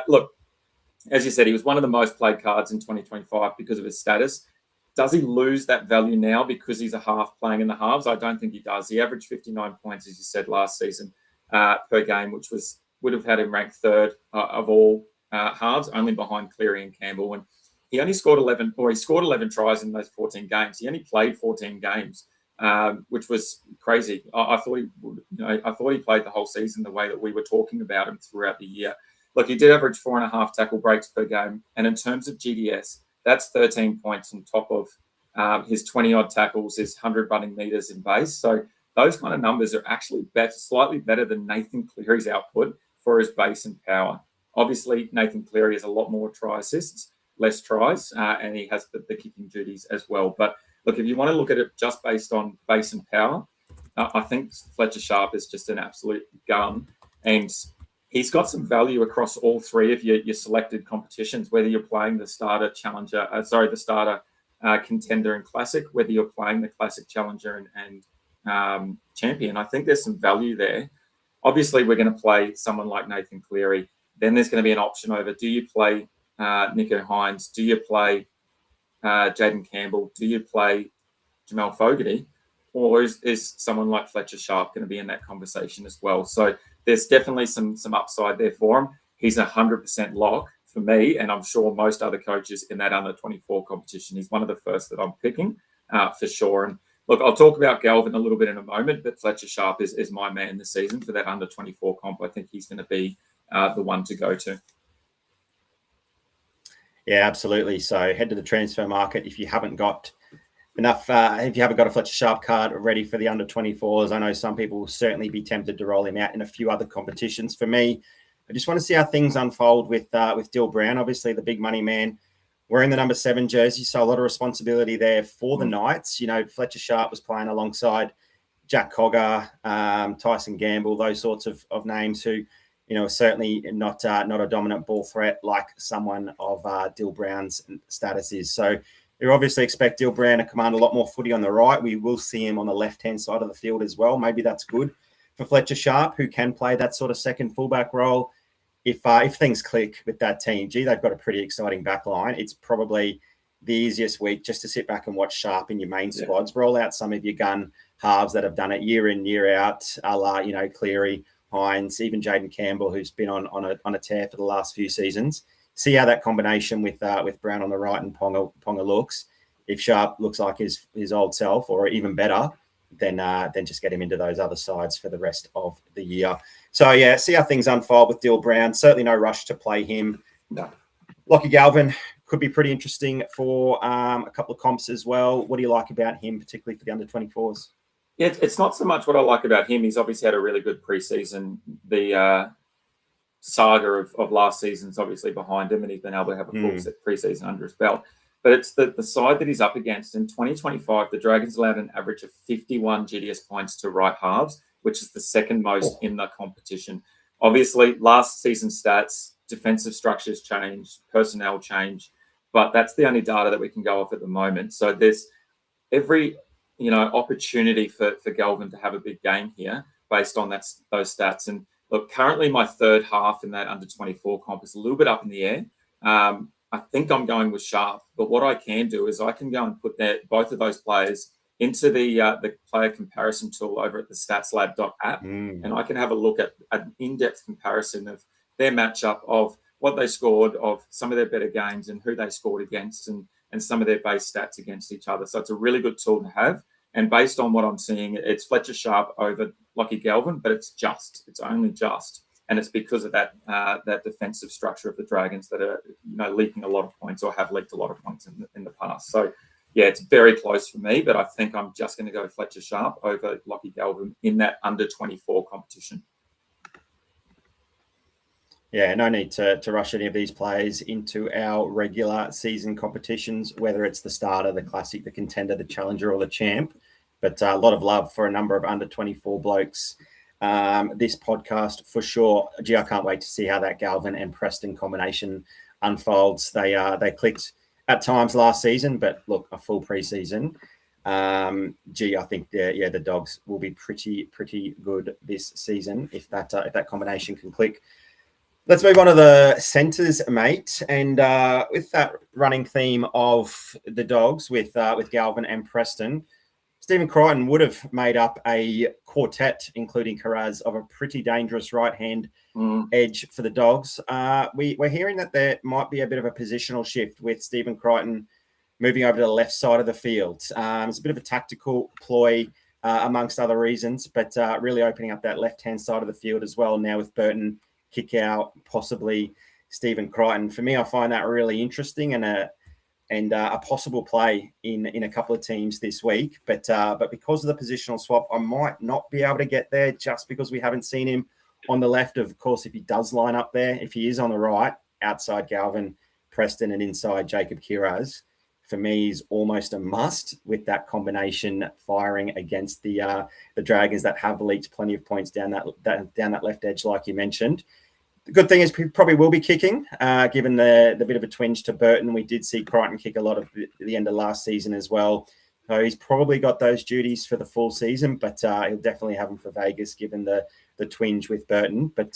Look, as you said, he was one of the most played cards in 2025 because of his status. Does he lose that value now because he's a half playing in the halves? I don't think he does. He averaged 59 points, as you said, last season per game, which would have had him ranked third of all halves, only behind Cleary and Campbell. And he only scored 11 tries in those 14 games. He only played 14 games, which was crazy. I thought he played the whole season the way that we were talking about him throughout the year. Look, he did average 4.5 tackle breaks per game. And in terms of GDS, that's 13 points on top of his 20-odd tackles, his 100 running meters in base. So those kind of numbers are actually slightly better than Nathan Cleary's output for his base and power. Obviously, Nathan Cleary has a lot more try assists, less tries, and he has the kicking duties as well. But look, if you want to look at it just based on base and power, I think Fletcher Sharp is just an absolute gun. And he's got some value across all three of your selected competitions, whether you're playing the starter, challenger, contender and classic, whether you're playing the classic, challenger and champion. I think there's some value there. Obviously, we're going to play someone like Nathan Cleary. Then there's going to be an option over, do you play Nicho Hynes? Do you play Jaden Campbell? Do you play Jamal Fogarty? Or is someone like Fletcher Sharp going to be in that conversation as well? So there's definitely some upside there for him. He's 100% lock for me, and I'm sure most other coaches in that under-24 competition. He's one of the first that I'm picking for sure. And look, I'll talk about Galvin a little bit in a moment, but Fletcher Sharp is my man this season for that under-24 comp. I think he's going to be the one to go to. Yeah, absolutely. So head to the transfer market if you haven't got enough. If you haven't got a Fletcher Sharp card ready for the under-24s, I know some people will certainly be tempted to roll him out in a few other competitions. For me, I just want to see how things unfold with Dyl Brown, obviously the big money man, wearing the number 7 jersey, so a lot of responsibility there for the Knights. You know, Fletcher Sharp was playing alongside Jack Cogger, Tyson Gamble, those sorts of names who, you know, are certainly not a dominant ball threat like someone of Dyl Brown's status is. So we obviously expect Dyl Brown to command a lot more footy on the right. We will see him on the left-hand side of the field as well. Maybe that's good for Fletcher Sharp, who can play that sort of second fullback role. If things click with that team, they've got a pretty exciting back line. It's probably the easiest week just to sit back and watch Sharp in your main squads. Roll out some of your gun halves that have done it year in, year out, a la, you know, Cleary, Hynes, even Jaden Campbell, who's been on a tear for the last few seasons. See how that combination with Brown on the right and Ponga looks. If Sharp looks like his old self or even better, then just get him into those other sides for the rest of the year. So, yeah, see how things unfold with Dyl Brown. Certainly no rush to play him. No. Lockie Galvin could be pretty interesting for a couple of comps as well. What do you like about him, particularly for the under-24s? Yeah, it's not so much what I like about him. He's obviously had a really good preseason. The saga of last season's obviously behind him, and he's been able to have a full preseason under his belt. But it's the side that he's up against. In 2025, the Dragons allowed an average of 51 GDS points to right halves, which is the second most in the competition. Obviously, last season's stats, defensive structures change, personnel change, but that's the only data that we can go off at the moment. So there's every opportunity for Galvin to have a big game here based on those stats. And look, currently my third half in that under-24 comp is a little bit up in the air. I think I'm going with Sharp, but what I can do is I can go and put both of those players into the player comparison tool over at the statslab.app, and I can have a look at an in-depth comparison of their matchup, of what they scored, of some of their better games and who they scored against, and some of their base stats against each other. So it's a really good tool to have. And based on what I'm seeing, it's Fletcher Sharp over Lockie Galvin, but it's only just. And it's because of that defensive structure of the Dragons that are leaking a lot of points, or have leaked a lot of points in the past. So, yeah, it's very close for me, but I think I'm just going to go Fletcher Sharp over Lockie Galvin in that under 24 competition. Yeah, no need to rush any of these players into our regular season competitions, whether it's the starter, the classic, the contender, the challenger, or the champ. But a lot of love for a number of under 24 blokes. This podcast for sure. Gee, I can't wait to see how that Galvin and Preston combination unfolds. They clicked at times last season, but look, a full preseason. I think the Dogs will be pretty good this season if that combination can click. Let's move on to the centres, mate. And with that running theme of the Dogs with Galvin and Preston, Stephen Crichton would have made up a quartet, including Carraz, of a pretty dangerous right-hand edge for the Dogs. We're hearing that there might be a bit of a positional shift with Stephen Crichton moving over to the left side of the field. It's a bit of a tactical ploy amongst other reasons, but really opening up that left-hand side of the field as well now with Burton, kick out, possibly Stephen Crichton. For me, I find that really interesting and a possible play in a couple of teams this week. But because of the positional swap, I might not be able to get there just because we haven't seen him on the left. Of course, if he does line up there, if he is on the right, outside Galvin, Preston, and inside Jacob Kiraz, for me, is almost a must with that combination firing against the Dragons that have leaked plenty of points down that left edge, like you mentioned. The good thing is he probably will be kicking, given the bit of a twinge to Burton. We did see Crichton kick a lot of the end of last season as well. So he's probably got those duties for the full season, but he'll definitely have them for Vegas, given the twinge with Burton. But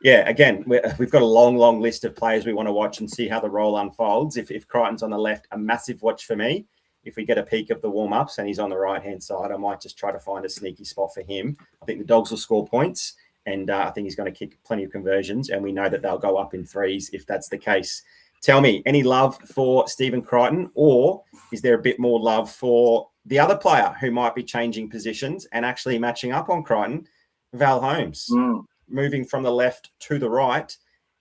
again, we've got a long list of players we want to watch and see how the role unfolds. If Crichton's on the left, a massive watch for me. If we get a peek of the warm-ups and he's on the right-hand side, I might just try to find a sneaky spot for him. I think the Dogs will score points. And I think he's going to kick plenty of conversions, and we know that they'll go up in threes if that's the case. Tell me, any love for Stephen Crichton, or is there a bit more love for the other player who might be changing positions and actually matching up on Crichton, Val Holmes, moving from the left to the right?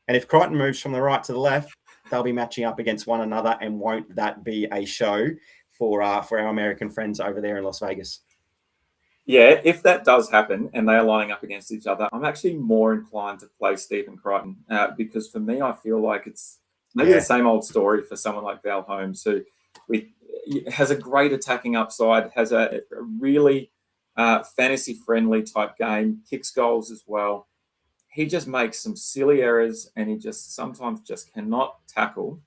And if Crichton moves from the right to the left, they'll be matching up against one another, and won't that be a show for our American friends over there in Las Vegas? Yeah, if that does happen and they are lining up against each other, I'm actually more inclined to play Stephen Crichton because for me, I feel like it's maybe the same old story for someone like Val Holmes, who has a great attacking upside, has a really fantasy-friendly type game, kicks goals as well. He just makes some silly errors, and he just sometimes just cannot tackle.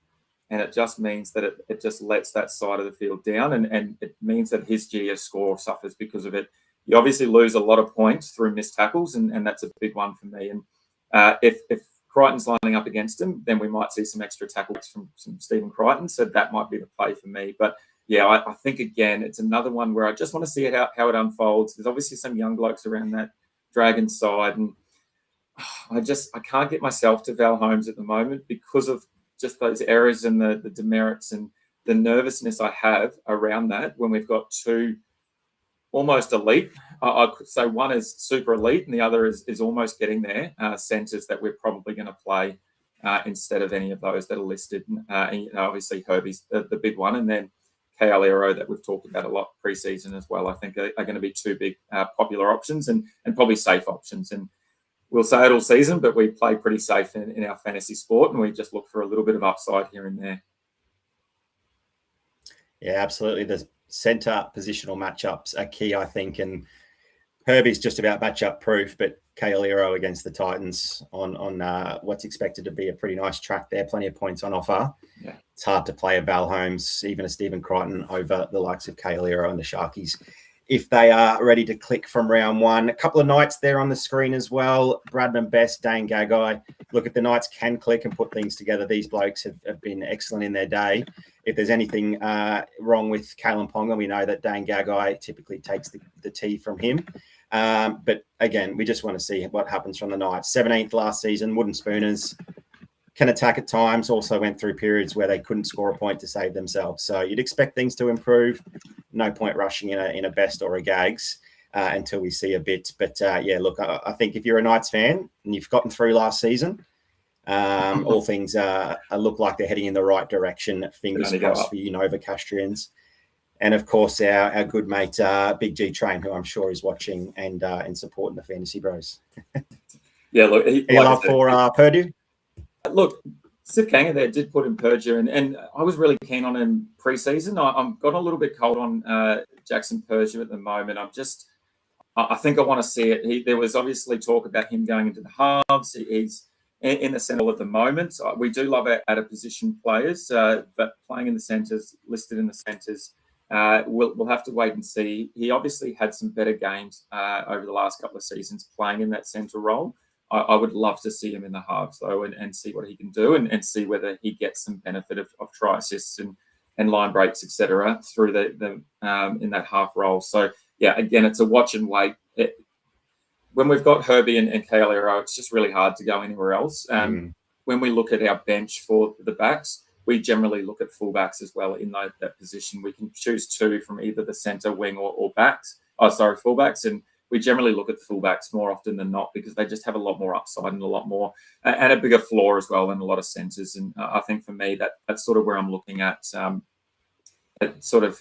And it just means that it just lets that side of the field down, and it means that his GS score suffers because of it. You obviously lose a lot of points through missed tackles, and that's a big one for me. And if Crichton's lining up against him, then we might see some extra tackles from Stephen Crichton. So that might be the play for me. But yeah, I think, again, it's another one where I just want to see how it unfolds. There's obviously some young blokes around that Dragon side, and I can't get myself to Val Holmes at the moment because of just those errors and the demerits and the nervousness I have around that when we've got two almost elite. I could say one is super elite and the other is almost getting there, centres that we're probably going to play instead of any of those that are listed. And obviously Herbie's the big one, and then Kaolero that we've talked about a lot pre-season as well, I think are going to be two big popular options and probably safe options. And we'll say it all season, but we play pretty safe in our fantasy sport, and we just look for a little bit of upside here and there. Yeah, absolutely. The centre positional matchups are key, I think, and Herbie's just about matchup proof, but Kaolero against the Titans on what's expected to be a pretty nice track there, plenty of points on offer. Yeah. It's hard to play a Val Holmes, even a Stephen Crichton, over the likes of Kaolero and the Sharkies if they are ready to click from round one. A couple of Knights there on the screen as well. Bradman Best, Dane Gagai. Look, if the Knights can click and put things together, these blokes have been excellent in their day. If there's anything wrong with Kalen Ponga, we know that Dane Gagai typically takes the tee from him. But again, we just want to see what happens from the Knights. 17th last season, wooden spooners, can attack at times, also went through periods where they couldn't score a point to save themselves. So you'd expect things to improve. No point rushing in a Best or a Gags. until we see a bit. But yeah, look, I think if you're a Knights fan and you've gotten through last season, all things look like they're heading in the right direction. Fingers crossed for you Novocastrians. And of course, our good mate, Big G Train, who I'm sure is watching and supporting the Fantasy Bros. Yeah, look, any love for Purdue? Look, Sif Kanga there did put in Purdue, and I was really keen on him pre-season. I'm got a little bit cold on Jackson Purdue at the moment. I think I want to see it. There was obviously talk about him going into the halves. He's in the centre at the moment. We do love our out-of-position players, but playing in the centres, listed in the centres, we'll have to wait and see. He obviously had some better games over the last couple of seasons playing in that centre role. I would love to see him in the halves, though, and see what he can do and see whether he gets some benefit of try assists and line breaks, etc., through the in that half role. So, yeah, again, it's a watch and wait. When we've got Herbie and Kaolero, it's just really hard to go anywhere else. When we look at our bench for the backs, we generally look at fullbacks as well in that position. We can choose two from either the centre, wing, or backs. Fullbacks. And we generally look at fullbacks more often than not because they just have a lot more upside and a lot more and a bigger floor as well than a lot of centres. And I think for me, that's sort of where I'm looking at sort of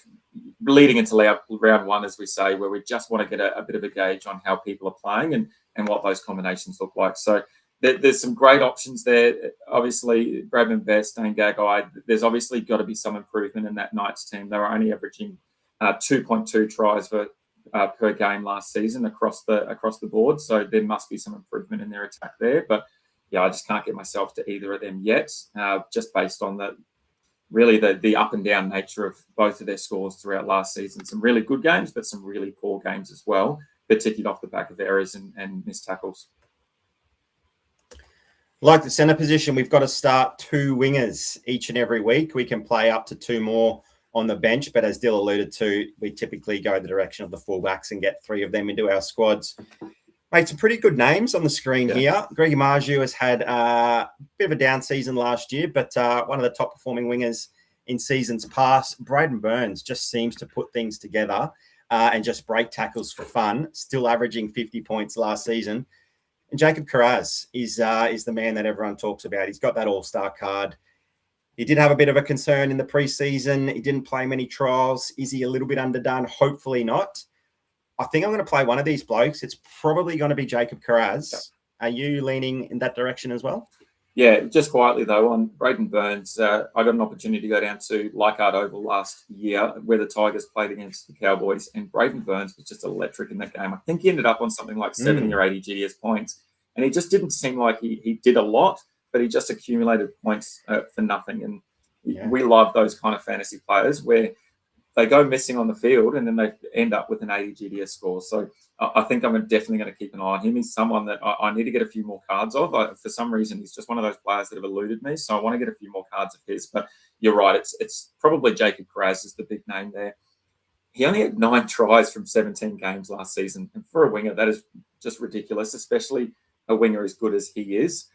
leading into round one, as we say, where we just want to get a bit of a gauge on how people are playing and what those combinations look like. So there's some great options there. Obviously, Bradman Best, Dane Gagai, there's obviously got to be some improvement in that Knights team. They were only averaging 2.2 tries per game last season across the board. So there must be some improvement in their attack there. But yeah, I just can't get myself to either of them yet, just based on the up and down nature of both of their scores throughout last season. Some really good games, but some really poor games as well, particularly off the back of errors and missed tackles. Like the centre position, we've got to start two wingers each and every week. We can play up to two more on the bench, but as Dill alluded to, we typically go the direction of the fullbacks and get three of them into our squads. Mate, some pretty good names on the screen here. Greg Marju has had a bit of a down season last year, but one of the top performing wingers in seasons past. Braden Burns just seems to put things together and just break tackles for fun, still averaging 50 points last season. And Jacob Carraz is the man that everyone talks about. He's got that all-star card. He did have a bit of a concern in the preseason. He didn't play many trials. Is he a little bit underdone? Hopefully not. I think I'm going to play one of these blokes. It's probably going to be Jacob Carraz. Are you leaning in that direction as well? Yeah, just quietly though, on Braden Burns, I got an opportunity to go down to Leichhardt Oval last year where the Tigers played against the Cowboys, and Braden Burns was just electric in that game. I think he ended up on something like 70 or 80 GDS points, and he just didn't seem like he did a lot, but he just accumulated points for nothing. And we love those kind of fantasy players where they go missing on the field and then they end up with an 80 GDS score. So I think I'm definitely going to keep an eye on him. He's someone that I need to get a few more cards of. For some reason, he's just one of those players that have eluded me. So I want to get a few more cards of his. But you're right. It's probably Jacob Carraz is the big name there. He only had 9 tries from 17 games last season. And for a winger, that is just ridiculous, especially a winger as good as he is.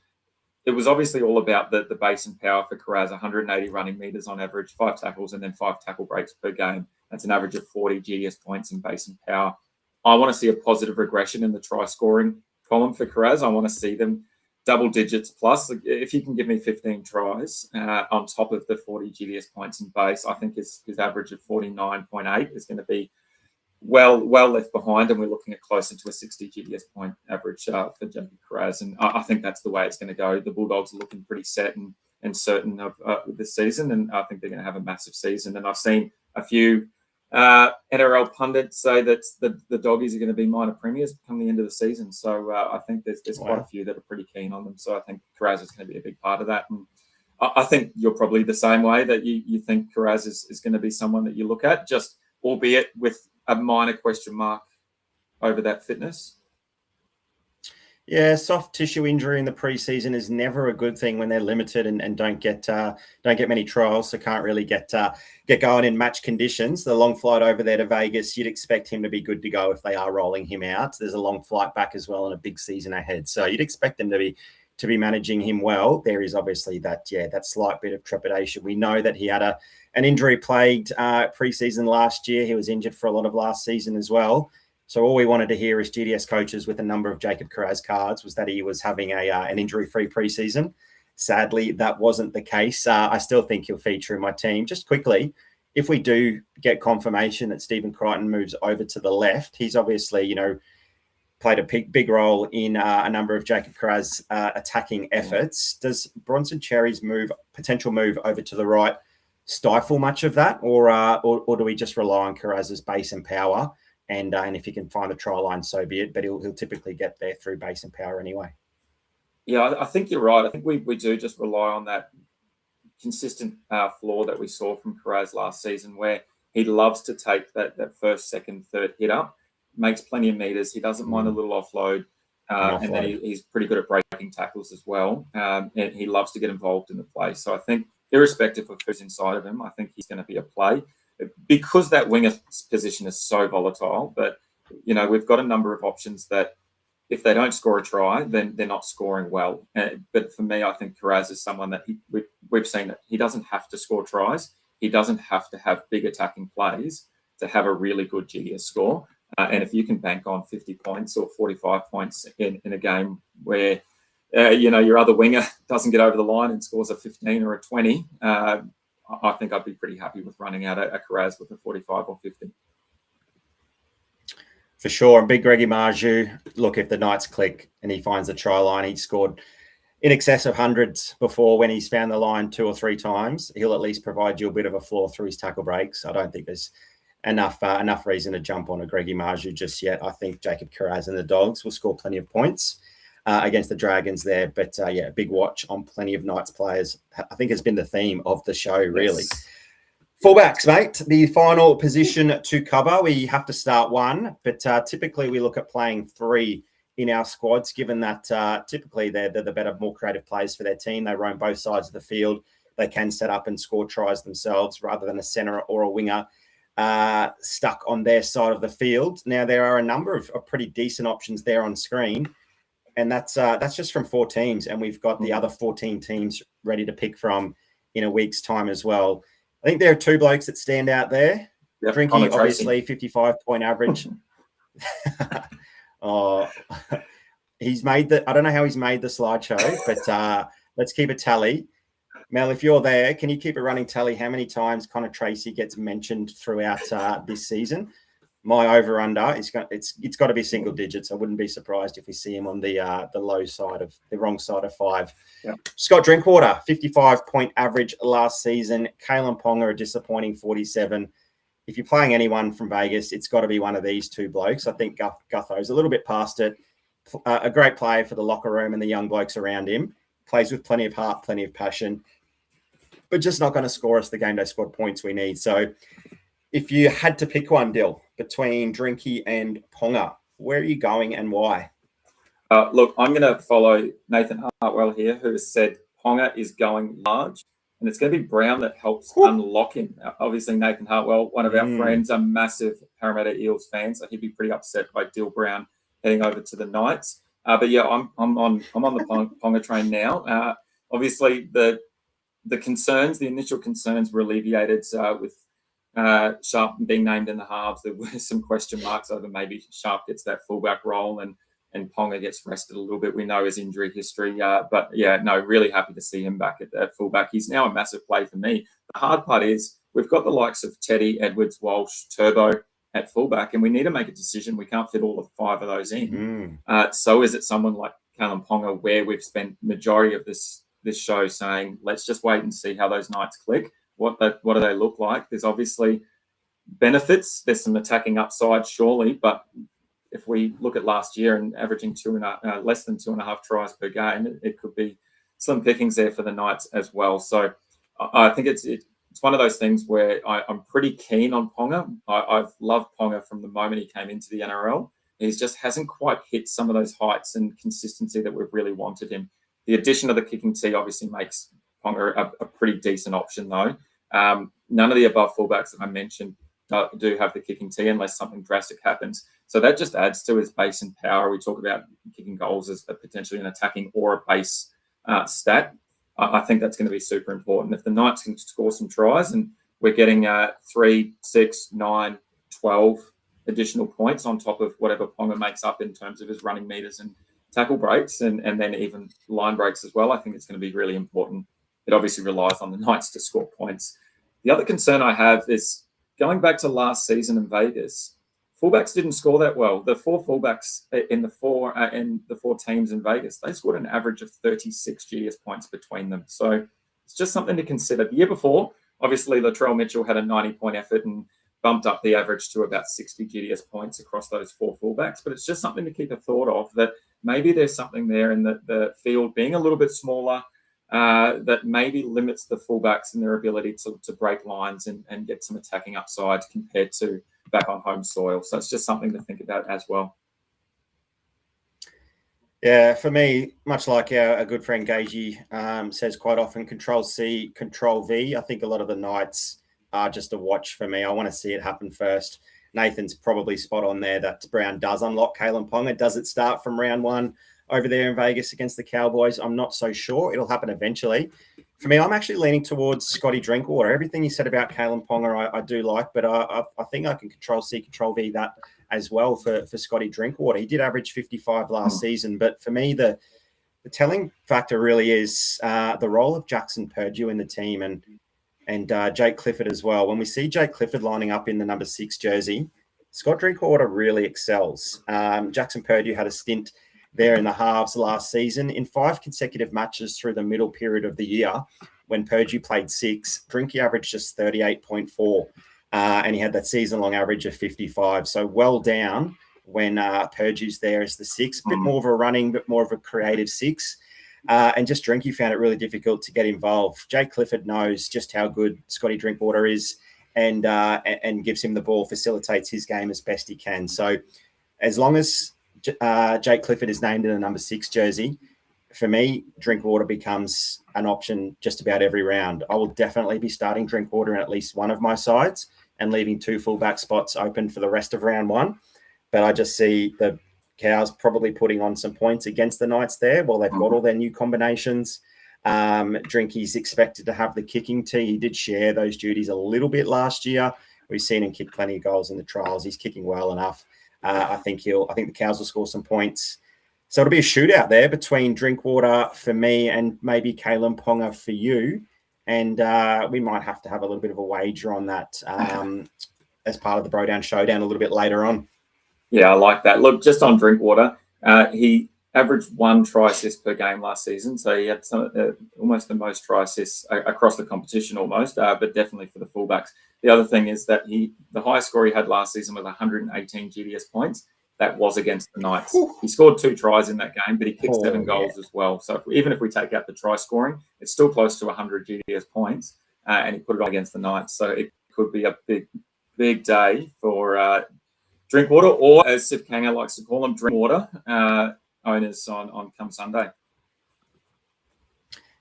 It was obviously all about the base and power for Carraz, 180 running meters on average, 5 tackles, and then 5 tackle breaks per game. That's an average of 40 GDS points in base and power. I want to see a positive regression in the try scoring column for Carraz. I want to see them double digits plus. If you can give me 15 tries on top of the 40 GDS points in base, I think his average of 49.8 is going to be well left behind, and we're looking at closer to a 60 GDS point average for Jacob Carraz. And I think that's the way it's going to go. The Bulldogs are looking pretty set and certain of this season, and I think they're going to have a massive season. And I've seen a few NRL pundits say that the Doggies are going to be minor premiers come the end of the season. So I think there's quite a few that are pretty keen on them. So I think Carraz is going to be a big part of that. And I think you're probably the same way, that you think Carraz is going to be someone that you look at, just albeit with a minor question mark over that fitness. Yeah, soft tissue injury in the preseason is never a good thing when they're limited and don't get many trials, so can't really get going in match conditions. The long flight over there to Vegas, you'd expect him to be good to go if they are rolling him out. There's a long flight back as well and a big season ahead, so you'd expect them to be managing him well. There is obviously that slight bit of trepidation. We know that he had an injury plagued preseason last year. He was injured for a lot of last season as well. So all we wanted to hear as GDS coaches with a number of Jacob Kiraz cards was that he was having an injury-free preseason. Sadly, that wasn't the case. I still think he'll feature in my team. Just quickly, if we do get confirmation that Stephen Crichton moves over to the left, he's obviously, played a big role in a number of Jacob Kiraz attacking efforts. Does Bronson Cherry's potential move over to the right stifle much of that, or do we just rely on Kiraz's base and power? And if he can find the try line, so be it. But he'll typically get there through base and power anyway. Yeah, I think you're right. I think we do just rely on that consistent floor that we saw from Kiraz last season, where he loves to take that first, second, third hit up, makes plenty of meters. He doesn't mind a little offload. And then he's pretty good at breaking tackles as well. And he loves to get involved in the play. So I think irrespective of who's inside of him, I think he's going to be a play. Because that winger position is so volatile, but we've got a number of options that if they don't score a try, then they're not scoring well. But for me, I think Kiraz is someone that we've seen that he doesn't have to score tries. He doesn't have to have big attacking plays to have a really good GDS score. And if you can bank on 50 points or 45 points in a game where your other winger doesn't get over the line and scores a 15 or a 20, I think I'd be pretty happy with running out a Kiraz with a 45 or 50. For sure. And big Greggy Marju, look, if the Knights click and he finds the try line, he's scored in excess of hundreds before when he's found the line 2 or 3 times. He'll at least provide you a bit of a floor through his tackle breaks. I don't think there's enough reason to jump on a Greggy Marju just yet. I think Jacob Kiraz and the Dogs will score plenty of points against the Dragons there. But big watch on plenty of Knights players. I think has been the theme of the show, really. Yes. Fullbacks, mate, the final position to cover. We have to start one, but typically we look at playing 3 in our squads, given that typically they're the better, more creative players for their team. They roam both sides of the field. They can set up and score tries themselves rather than a centre or a winger stuck on their side of the field. Now, there are a number of pretty decent options there on screen, and that's just from 4 teams, and we've got the other 14 teams ready to pick from in a week's time as well. I think there are 2 blokes that stand out there. Yep, Drinky, obviously, 55-point average. He's made I don't know how he's made the slideshow, but let's keep a tally. Mel, if you're there, can you keep a running tally how many times Connor Tracy gets mentioned throughout this season? My over/under it's got to be single digits. I wouldn't be surprised if we see him on the wrong side of 5. Yep. Scott Drinkwater, 55-point average last season. Kalen Ponga, a disappointing 47. If you're playing anyone from Vegas, it's got to be one of these 2 blokes. I think Gutho's a little bit past it. A great player for the locker room and the young blokes around him. Plays with plenty of heart, plenty of passion, but just not going to score us the GameDay Squad points we need. So if you had to pick one, Dill, between Drinky and Ponga, where are you going and why? Look, I'm going to follow Nathan Hartwell here, who has said Ponga is going large, and it's going to be Brown that helps unlock him. Obviously, Nathan Hartwell, one of our friends, a massive Parramatta Eels fan, so he'd be pretty upset by Dill Brown heading over to the Knights. But yeah, I'm on the Ponga train now. Obviously, the initial concerns were alleviated with Sharp being named in the halves. There were some question marks over maybe Sharp gets that fullback role and Ponga gets rested a little bit. We know his injury history. But yeah, no, really happy to see him back at fullback. He's now a massive play for me. The hard part is we've got the likes of Teddy, Edwards, Walsh, Turbo at fullback, and we need to make a decision. We can't fit all of 5 of those in. So is it someone like Kalen Ponga, where we've spent majority of this show saying, let's just wait and see how those Knights click. What do they look like? There's obviously benefits. There's some attacking upside, surely, but if we look at last year and averaging less than 2.5 tries per game, it could be some pickings there for the Knights as well. So I think it's one of those things where I'm pretty keen on Ponga. I've loved Ponga from the moment he came into the NRL. He just hasn't quite hit some of those heights and consistency that we've really wanted him. The addition of the kicking tee obviously makes Ponga a pretty decent option, though. None of the above fullbacks that I mentioned do have the kicking tee unless something drastic happens. So that just adds to his base and power. We talk about kicking goals as potentially an attacking or a base stat. I think that's going to be super important. If the Knights can score some tries and we're getting 3, 6, 9, 12 additional points on top of whatever Ponga makes up in terms of his running meters and tackle breaks, and then even line breaks as well. I think it's going to be really important. It obviously relies on the Knights to score points. The other concern I have is going back to last season in Vegas. Fullbacks didn't score that well. The four fullbacks in the four teams in Vegas, they scored an average of 36 GDS points between them. So it's just something to consider. The year before, obviously, Latrell Mitchell had a 90-point effort and bumped up the average to about 60 GDS points across those four fullbacks. But it's just something to keep a thought of, that maybe there's something there in the field being a little bit smaller that maybe limits the fullbacks in their ability to break lines and get some attacking upside compared to back on home soil. So it's just something to think about as well. Yeah, for me, much like our good friend Gagey says quite often, Control C, Control V. I think a lot of the Knights are just a watch for me. I want to see it happen first. Nathan's probably spot on there that Brown does unlock Kalen Ponga. Does it start from round one over there in Vegas against the Cowboys? I'm not so sure. It'll happen eventually. For me, I'm actually leaning towards Scotty Drinkwater. Everything you said about Kalen Ponga, I do like, but I think I can Control C, Control V that as well for Scotty Drinkwater. He did average 55 last season, but for me, the telling factor really is the role of Jackson Purdue in the team and Jake Clifford as well. When we see Jake Clifford lining up in the number 6 jersey, Scott Drinkwater really excels. Jackson Purdue had a stint there in the halves last season. In 5 consecutive matches through the middle period of the year, when Purdue played 6, Drinky averaged just 38.4, and he had that season-long average of 55. So well down when Purdue's there as the 6, bit more of a running, bit more of a creative 6. And just Drinky found it really difficult to get involved. Jake Clifford knows just how good Scotty Drinkwater is and gives him the ball, facilitates his game as best he can. So as long as Jake Clifford is named in a number 6 jersey, for me, Drinkwater becomes an option just about every round. I will definitely be starting Drinkwater in at least one of my sides and leaving 2 fullback spots open for the rest of round 1. But I just see the Cows probably putting on some points against the Knights there while they've got all their new combinations. Drinky's expected to have the kicking tee. He did share those duties a little bit last year. We've seen him kick plenty of goals in the trials. He's kicking well enough. I think the Cows will score some points. So it'll be a shootout there between Drinkwater for me and maybe Kalen Ponga for you. And we might have to have a little bit of a wager on that as part of the BroDown ShowDown a little bit later on. Yeah, I like that. Look, just on Drinkwater, he averaged 1 try assist per game last season. So he had almost the most try assists across the competition almost, but definitely for the fullbacks. The other thing is that the highest score he had last season was 118 GDS points. That was against the Knights. He scored 2 tries in that game, but he kicked 7 goals as well. So even if we take out the try scoring, it's still close to 100 GDS points, and he put it on against the Knights. So it could be a big day for Drinkwater, or as Sif Kanga likes to call them, Drinkwater owners on come Sunday.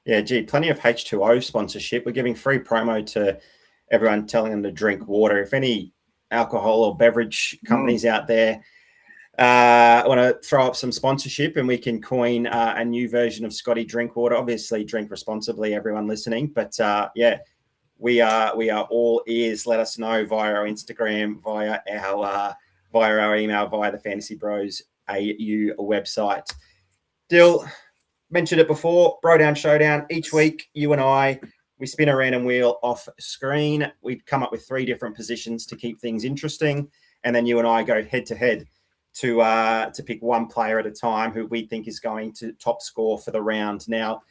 Yeah, plenty of H2O sponsorship. We're giving free promo to everyone, telling them to drink water. If any alcohol or beverage companies out there want to throw up some sponsorship and we can coin a new version of Scotty Drinkwater, obviously drink responsibly, everyone listening. But we are all ears. Let us know via our Instagram, via our email, via the FantasyBros AU website. Dyl, mentioned it before, BroDown ShowDown. Each week, you and I, we spin a random wheel off screen. We come up with 3 different positions to keep things interesting. And then you and I go head to head to pick one player at a time who we think is going to top score for the round. Now,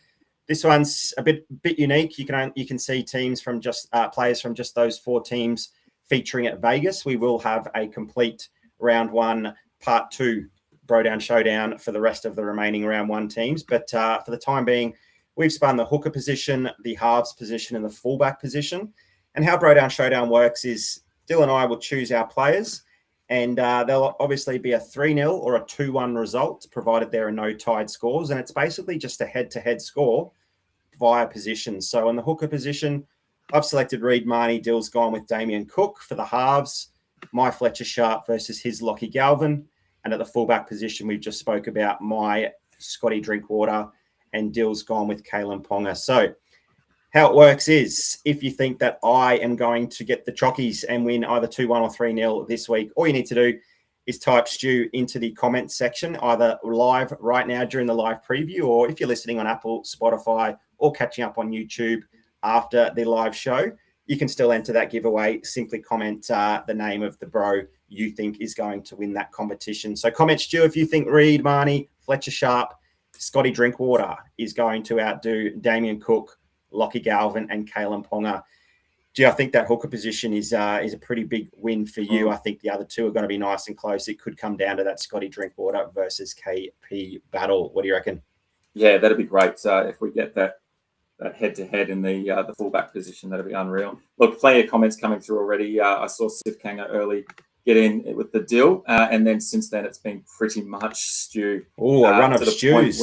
this one's a bit unique. You can see teams from just players from just those 4 teams featuring at Vegas. We will have a complete round 1, part 2 BroDown ShowDown for the rest of the remaining round 1 teams. But for the time being, we've spun the hooker position, the halves position, and the fullback position. And how BroDown ShowDown works is Dyl and I will choose our players, and there'll obviously be a 3-0 or a 2-1 result, provided there are no tied scores. And it's basically just a head-to-head score via position. So in the hooker position, I've selected Reed Marnie. Dill's gone with Damien Cook. For the halves, my Fletcher Sharp versus his Lockie Galvin. And at the fullback position, we've just spoke about my Scotty Drinkwater, and Dill's gone with Kalen Ponga. So How it works is if you think that I am going to get the chockies and win either 2-1 or 3-0 this week, all you need to do is type Stu into the comments section, either live right now during the live preview, or if you're listening on Apple, Spotify, or catching up on YouTube after the live show, you can still enter that giveaway. Simply comment the name of the bro you think is going to win that competition. So comment, Stu, if you think Reed, Marnie, Fletcher Sharp, Scotty Drinkwater is going to outdo Damien Cook, Lockie Galvin, and Kalen Ponga. I think that hooker position is a pretty big win for you. I think the other two are going to be nice and close. It could come down to that Scotty Drinkwater versus KP battle. What do you reckon? Yeah, that'd be great. If we get that head-to-head in the fullback position, that'd be unreal. Look, plenty of comments coming through already. I saw Sif Kanga early get in with the Dyl, and then since then it's been pretty much Stu. Oh, a run of stews.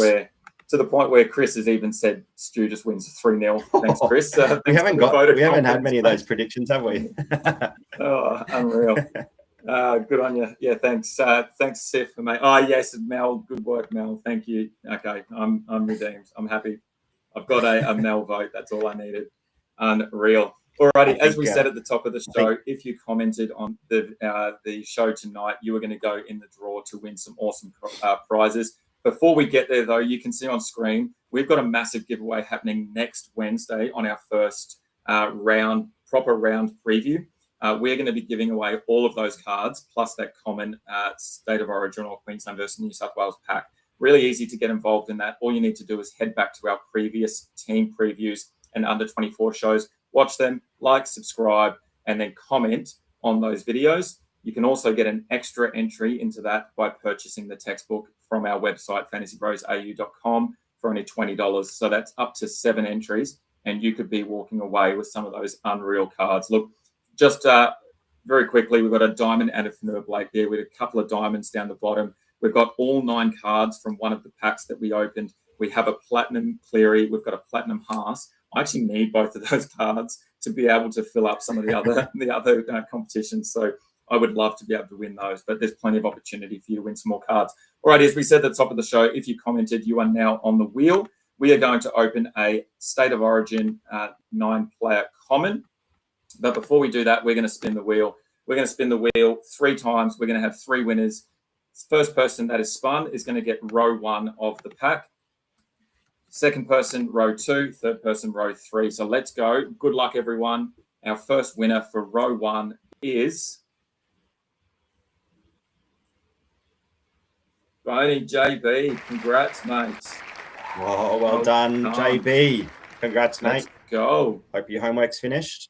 To the point where Chris has even said Stu just wins 3-0. Thanks, Chris. We haven't had many of those predictions, have we? Oh, unreal. Good on you. Yeah, thanks. Thanks, Sif, mate. Oh, yes, Mel. Good work, Mel. Thank you. Okay, I'm redeemed. I'm happy. I've got a Mel vote. That's all I needed. Unreal. Alrighty, as we said at the top of the show, if you commented on the show tonight, you were going to go in the draw to win some awesome prizes. Before we get there, though, you can see on screen, we've got a massive giveaway happening next Wednesday on our first proper round preview. We're going to be giving away all of those cards, plus that common State of Origin or Queensland versus New South Wales pack. Really easy to get involved in that. All you need to do is head back to our previous team previews and under 24 shows, watch them, like, subscribe, and then comment on those videos. You can also get an extra entry into that by purchasing the textbook from our website, fantasybrosau.com, for only $20. So that's up to 7 entries, and you could be walking away with some of those unreal cards. Look, just very quickly, we've got a diamond and a Fanua Blake there with a couple of diamonds down the bottom. We've got all 9 cards from one of the packs that we opened. We have a platinum Cleary. We've got a platinum Haas. I actually need both of those cards to be able to fill up some of the other competitions. So I would love to be able to win those, but there's plenty of opportunity for you to win some more cards. All right, as we said at the top of the show, if you commented, you are now on the wheel. We are going to open a State of Origin 9-player common. But before we do that, we're going to spin the wheel. We're going to spin the wheel 3 times. We're going to have 3 winners. First person that is spun is going to get row 1 of the pack. Second person, row 2. Third person, row 3. So let's go. Good luck, everyone. Our first winner for row 1 is Boney JB. Congrats, mates. Oh, well done, JB. Congrats, mate. Let's go. Hope your homework's finished.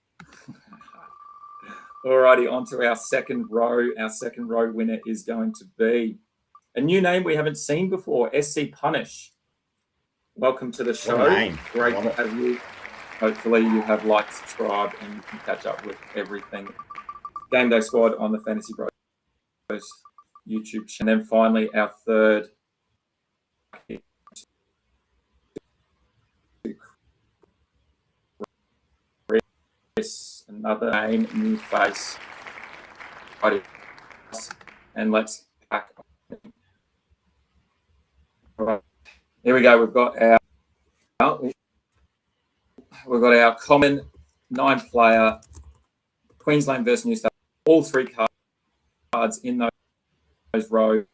Alrighty, on to our second row. Our second row winner is going to be a new name we haven't seen before, SC Punish. Welcome to the show. Great to have you. Hopefully you have liked, subscribed, and you can catch up with everything. GameDay Squad on the FantasyBros YouTube channel. And then finally, our third. Another name, new face. And let's pack. Right. Here we go. We've got our common 9-player Queensland versus New South Wales. All 3 cards in those rows.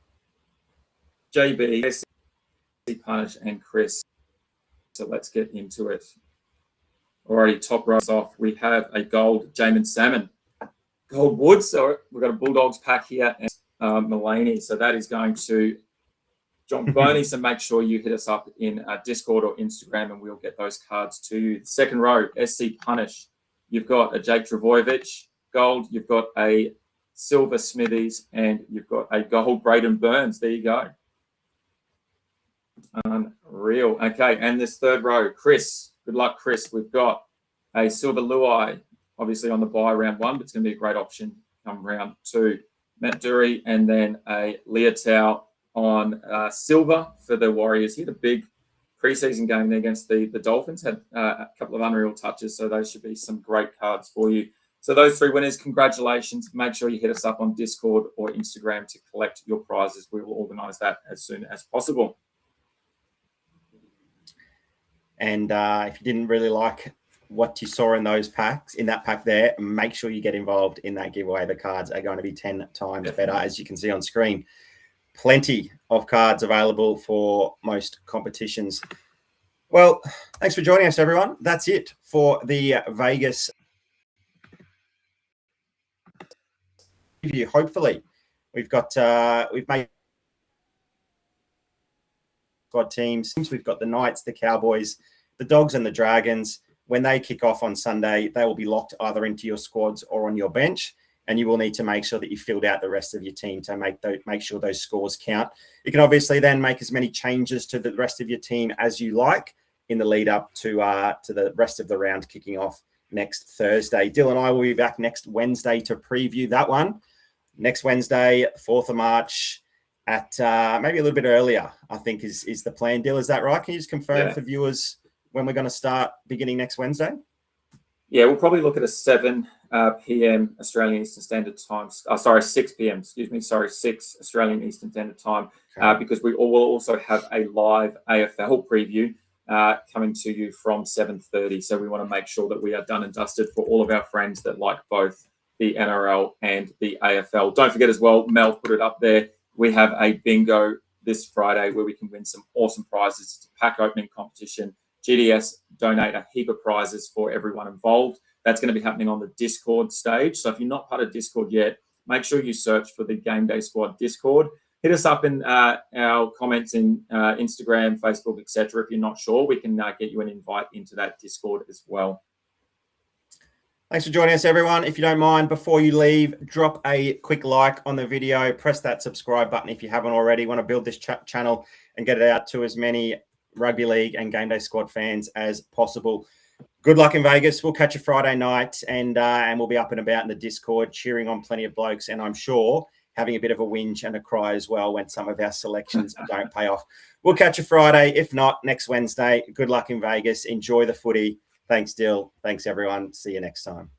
JB, SC Punish, and Chris. So let's get into it. Already top rows off. We have a gold Jamin Salmon, gold Woods. So we've got a Bulldogs pack here and Mulaney. So that is going to John Boney. So make sure you hit us up in Discord or Instagram, and we'll get those cards to you. The second row, SC Punish. You've got a Jake Trbojevic gold. You've got a silver Smithies, and you've got a gold Braden Burns. There you go. Unreal. Okay, and this third row, Chris. Good luck, Chris. We've got a silver Luai, obviously on the buy round 1, but it's going to be a great option come round 2. Matt Dury, and then a Leotau on silver for the Warriors. He had a big preseason game there against the Dolphins, had a couple of unreal touches, so those should be some great cards for you. So those 3 winners, congratulations. Make sure you hit us up on Discord or Instagram to collect your prizes. We will organise that as soon as possible. And if you didn't really like what you saw in those packs, in that pack there, make sure you get involved in that giveaway. The cards are going to be 10 times better, as you can see on screen. Plenty of cards available for most competitions. Well, thanks for joining us, everyone. That's it for the Vegas preview. Hopefully, we've made squad teams. We've got the Knights, the Cowboys, the Dogs, and the Dragons. When they kick off on Sunday, they will be locked either into your squads or on your bench, and you will need to make sure that you filled out the rest of your team to make sure those scores count. You can obviously then make as many changes to the rest of your team as you like in the lead up to the rest of the round kicking off next Thursday. Dyl and I will be back next Wednesday to preview that one. Next Wednesday, 4th of March, at maybe a little bit earlier, I think is the plan. Dyl, is that right? Can you just confirm for viewers when we're going to start beginning next Wednesday? Yeah, we'll probably look at a 7 p.m. Australian Eastern Standard Time. 6 p.m. 6 Australian Eastern Standard Time, because we will also have a live AFL preview coming to you from 7:30. So we want to make sure that we are done and dusted for all of our friends that like both the NRL and the AFL. Don't forget as well, Mel put it up there, we have a bingo this Friday where we can win some awesome prizes. It's a pack opening competition. GDS donate a heap of prizes for everyone involved. That's going to be happening on the Discord stage. So if you're not part of Discord yet, make sure you search for the GameDay Squad Discord. Hit us up in our comments in Instagram, Facebook, etc. If you're not sure, we can get you an invite into that Discord as well. Thanks for joining us, everyone. If you don't mind, before you leave, drop a quick like on the video. Press that subscribe button if you haven't already. We want to build this channel and get it out to as many Rugby League and GameDay Squad fans as possible. Good luck in Vegas. We'll catch you Friday night, and we'll be up and about in the Discord cheering on plenty of blokes, and I'm sure having a bit of a whinge and a cry as well when some of our selections don't pay off. We'll catch you Friday. If not, next Wednesday. Good luck in Vegas. Enjoy the footy. Thanks, Dyl. Thanks, everyone. See you next time.